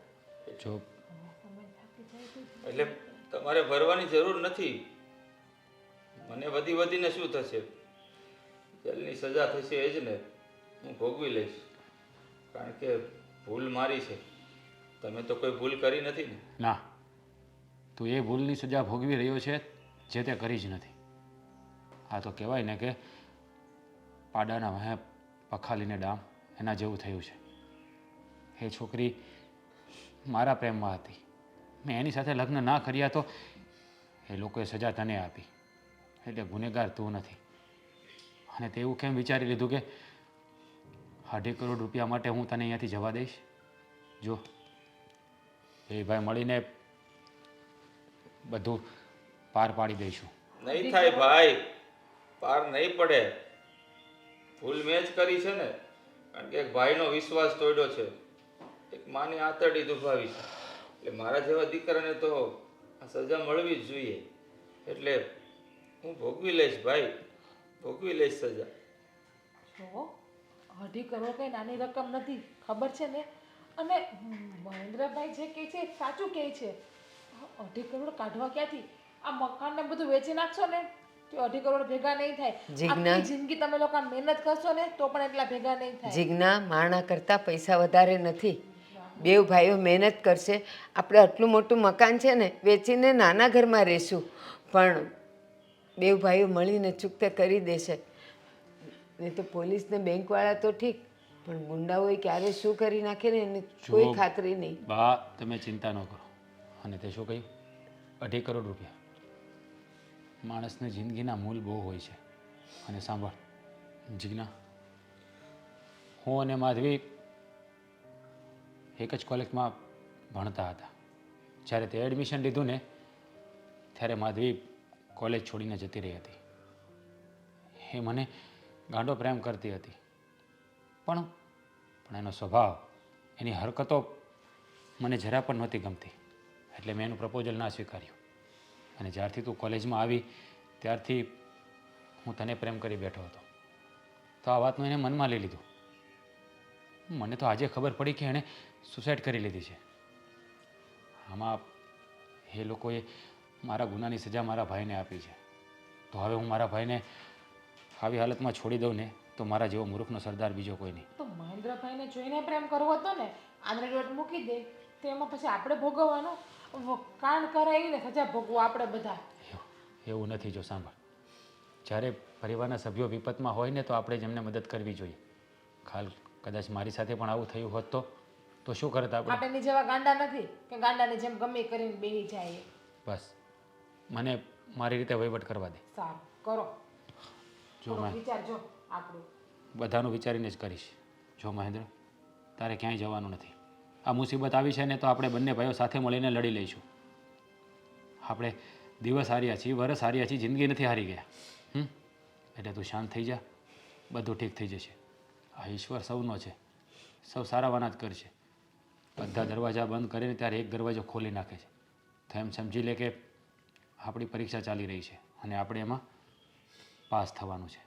જો એટલે તમારે ભરવાની જરૂર નથી. મને વધીને શું થશે? જેલની સજા થશે એ જ ને હું ભોગવી લઈશ, કારણ કે ભૂલ મારી છે. તમે તો કોઈ ભૂલ કરી નથી ને. ના, તું એ ભૂલની સજા ભોગવી રહ્યો છે જે તે કરી જ નથી. આ તો કહેવાય ને કે પાડાના વાહે પખાલીને ડામ, એના જેવું થયું છે. એ છોકરી મારા પ્રેમમાં હતી, મેં એની સાથે લગ્ન ના કર્યા તો એ લોકોએ સજા તને આપી, એટલે ગુનેગાર તું નથી. અને તે એવું કેમ વિચારી લીધું કે 2.5 કરોડ રૂપિયા માટે હું તને અહીંયાથી જવા દઈશ? જો એ ભાઈ મળીને બધું પાર પાડી દઈશું. નહીં થાય ભાઈ, પાર નહીં પડે. ભૂલ મેં જ કરી છે ને, કારણ કે એક ભાઈનો વિશ્વાસ તોડ્યો છે, એક માની આંતરડી દુભાવી છે. એટલે મારા જેવા દીકરાને તો આ સજા મળવી જ જોઈએ. એટલે હું ભોગવી લઈશ ભાઈ, ભોગવી લઈશ સજા. જો 2.5 કરોડ કઈ નાની રકમ નથી, ખબર છે ને? અને મહેન્દ્રભાઈ જે કહે છે એ સાચું કહે છે. 2.5 કરોડ કાઢવા ક્યાંથી? આ મકાન ને બધું વેચી નાખશો ને તો 2.5 કરોડ ભેગા નહીં થાય. જીજ્ઞા. આખી જિંદગી તમે લોકો મહેનત કરશો ને તો પણ એટલા ભેગા નહીં થાય. જીજ્ઞા, માણા કરતાં પૈસા વધારે નથી. બેવ ભાઈઓ મહેનત કરશે. આપણે આટલું મોટું મકાન છે ને વેચીને નાના ઘરમાં રહેશું, પણ બેવ ભાઈઓ મળીને ચૂકતે કરી દેશે. નહીં તો પોલીસ ને બેંકવાળા તો ઠીક, પણ ગુંડાઓએ ક્યારે શું કરી નાખે ને એની કોઈ જુઓ. ખાતરી નહીં. બા તમે ચિંતા ન કરો. અને તે શું કહ્યું? 2.5 કરોડ રૂપિયા. માણસની જિંદગીના મૂલ બહુ હોય છે. અને સાંભળ જીજ્ઞા, હું અને માધવી એક જ કોલેજમાં ભણતા હતા. જ્યારે તે એડમિશન લીધું ને ત્યારે માધવી કોલેજ છોડીને જતી રહી હતી. એ મને ગાંડો પ્રેમ કરતી હતી, પણ એનો સ્વભાવ, એની હરકતો મને જરા પણ નહોતી ગમતી. એટલે મેં એનું પ્રપોઝલ ના સ્વીકાર્યું. અને જ્યારથી તું કોલેજમાં આવી ત્યારથી હું તને પ્રેમ કરી બેઠો હતો. તો આ વાતનું એને મનમાં લઈ લીધું. મને તો આજે ખબર પડી કે એણે સુસાઇડ કરી લીધી છે. આમાં એ લોકોએ મારા ગુનાની સજા મારા ભાઈને આપી છે. તો હવે હું મારા ભાઈને આવી હાલતમાં છોડી દઉં ને તો મારા જેવો મૂર્ખનો સરદાર બીજો કોઈ નહીં. તો મહેન્દ્રભાઈને જોઈને પ્રેમ કરવો હતો ને, આંધળી ડોટ મૂકી દે તો એમાં પછી આપણે ભોગવવાનો. કાંડ કરાવીને સજા ભોગવો આપણે બધા. એવું નથી. જો સાંભળ, જ્યારે પરિવારના સભ્યો વિપતમાં હોય ને તો આપણે જ એમને મદદ કરવી જોઈએ. કદાચ મારી સાથે પણ આવું થયું હોત તો શું કરત આપણે? આપણે એની જેવા ગાંડા નથી કે ગાંડાની જેમ ગમે એ કરીને બેહી જાય. બસ મને મારી રીતે વહીવટ કરવા દે. સારું કરો, જો મેં વિચારજો આપણું. બધાનું વિચારીને જ કરીશ. જો મહેન્દ્ર, તારે ક્યાંય જવાનું નથી. આ મુસીબત આવી છે ને તો આપણે બંને ભાઈઓ સાથે મળીને લડી લઈશું. આપણે દિવસ હાર્યા છીએ, વરસ હાર્યા છીએ, જિંદગી નથી હારી ગયા. એટલે તું શાંત થઈ જા, બધું ઠીક થઈ જશે. આ ઈશ્વર સૌનો છે, સૌ સારાવાના જ કરશે. બધા દરવાજા બંધ કરીને ત્યારે એક દરવાજો ખોલી નાખે છે. તો એમ સમજી લે કે આપણી પરીક્ષા ચાલી રહી છે અને આપણે એમાં પાસ થવાનું છે.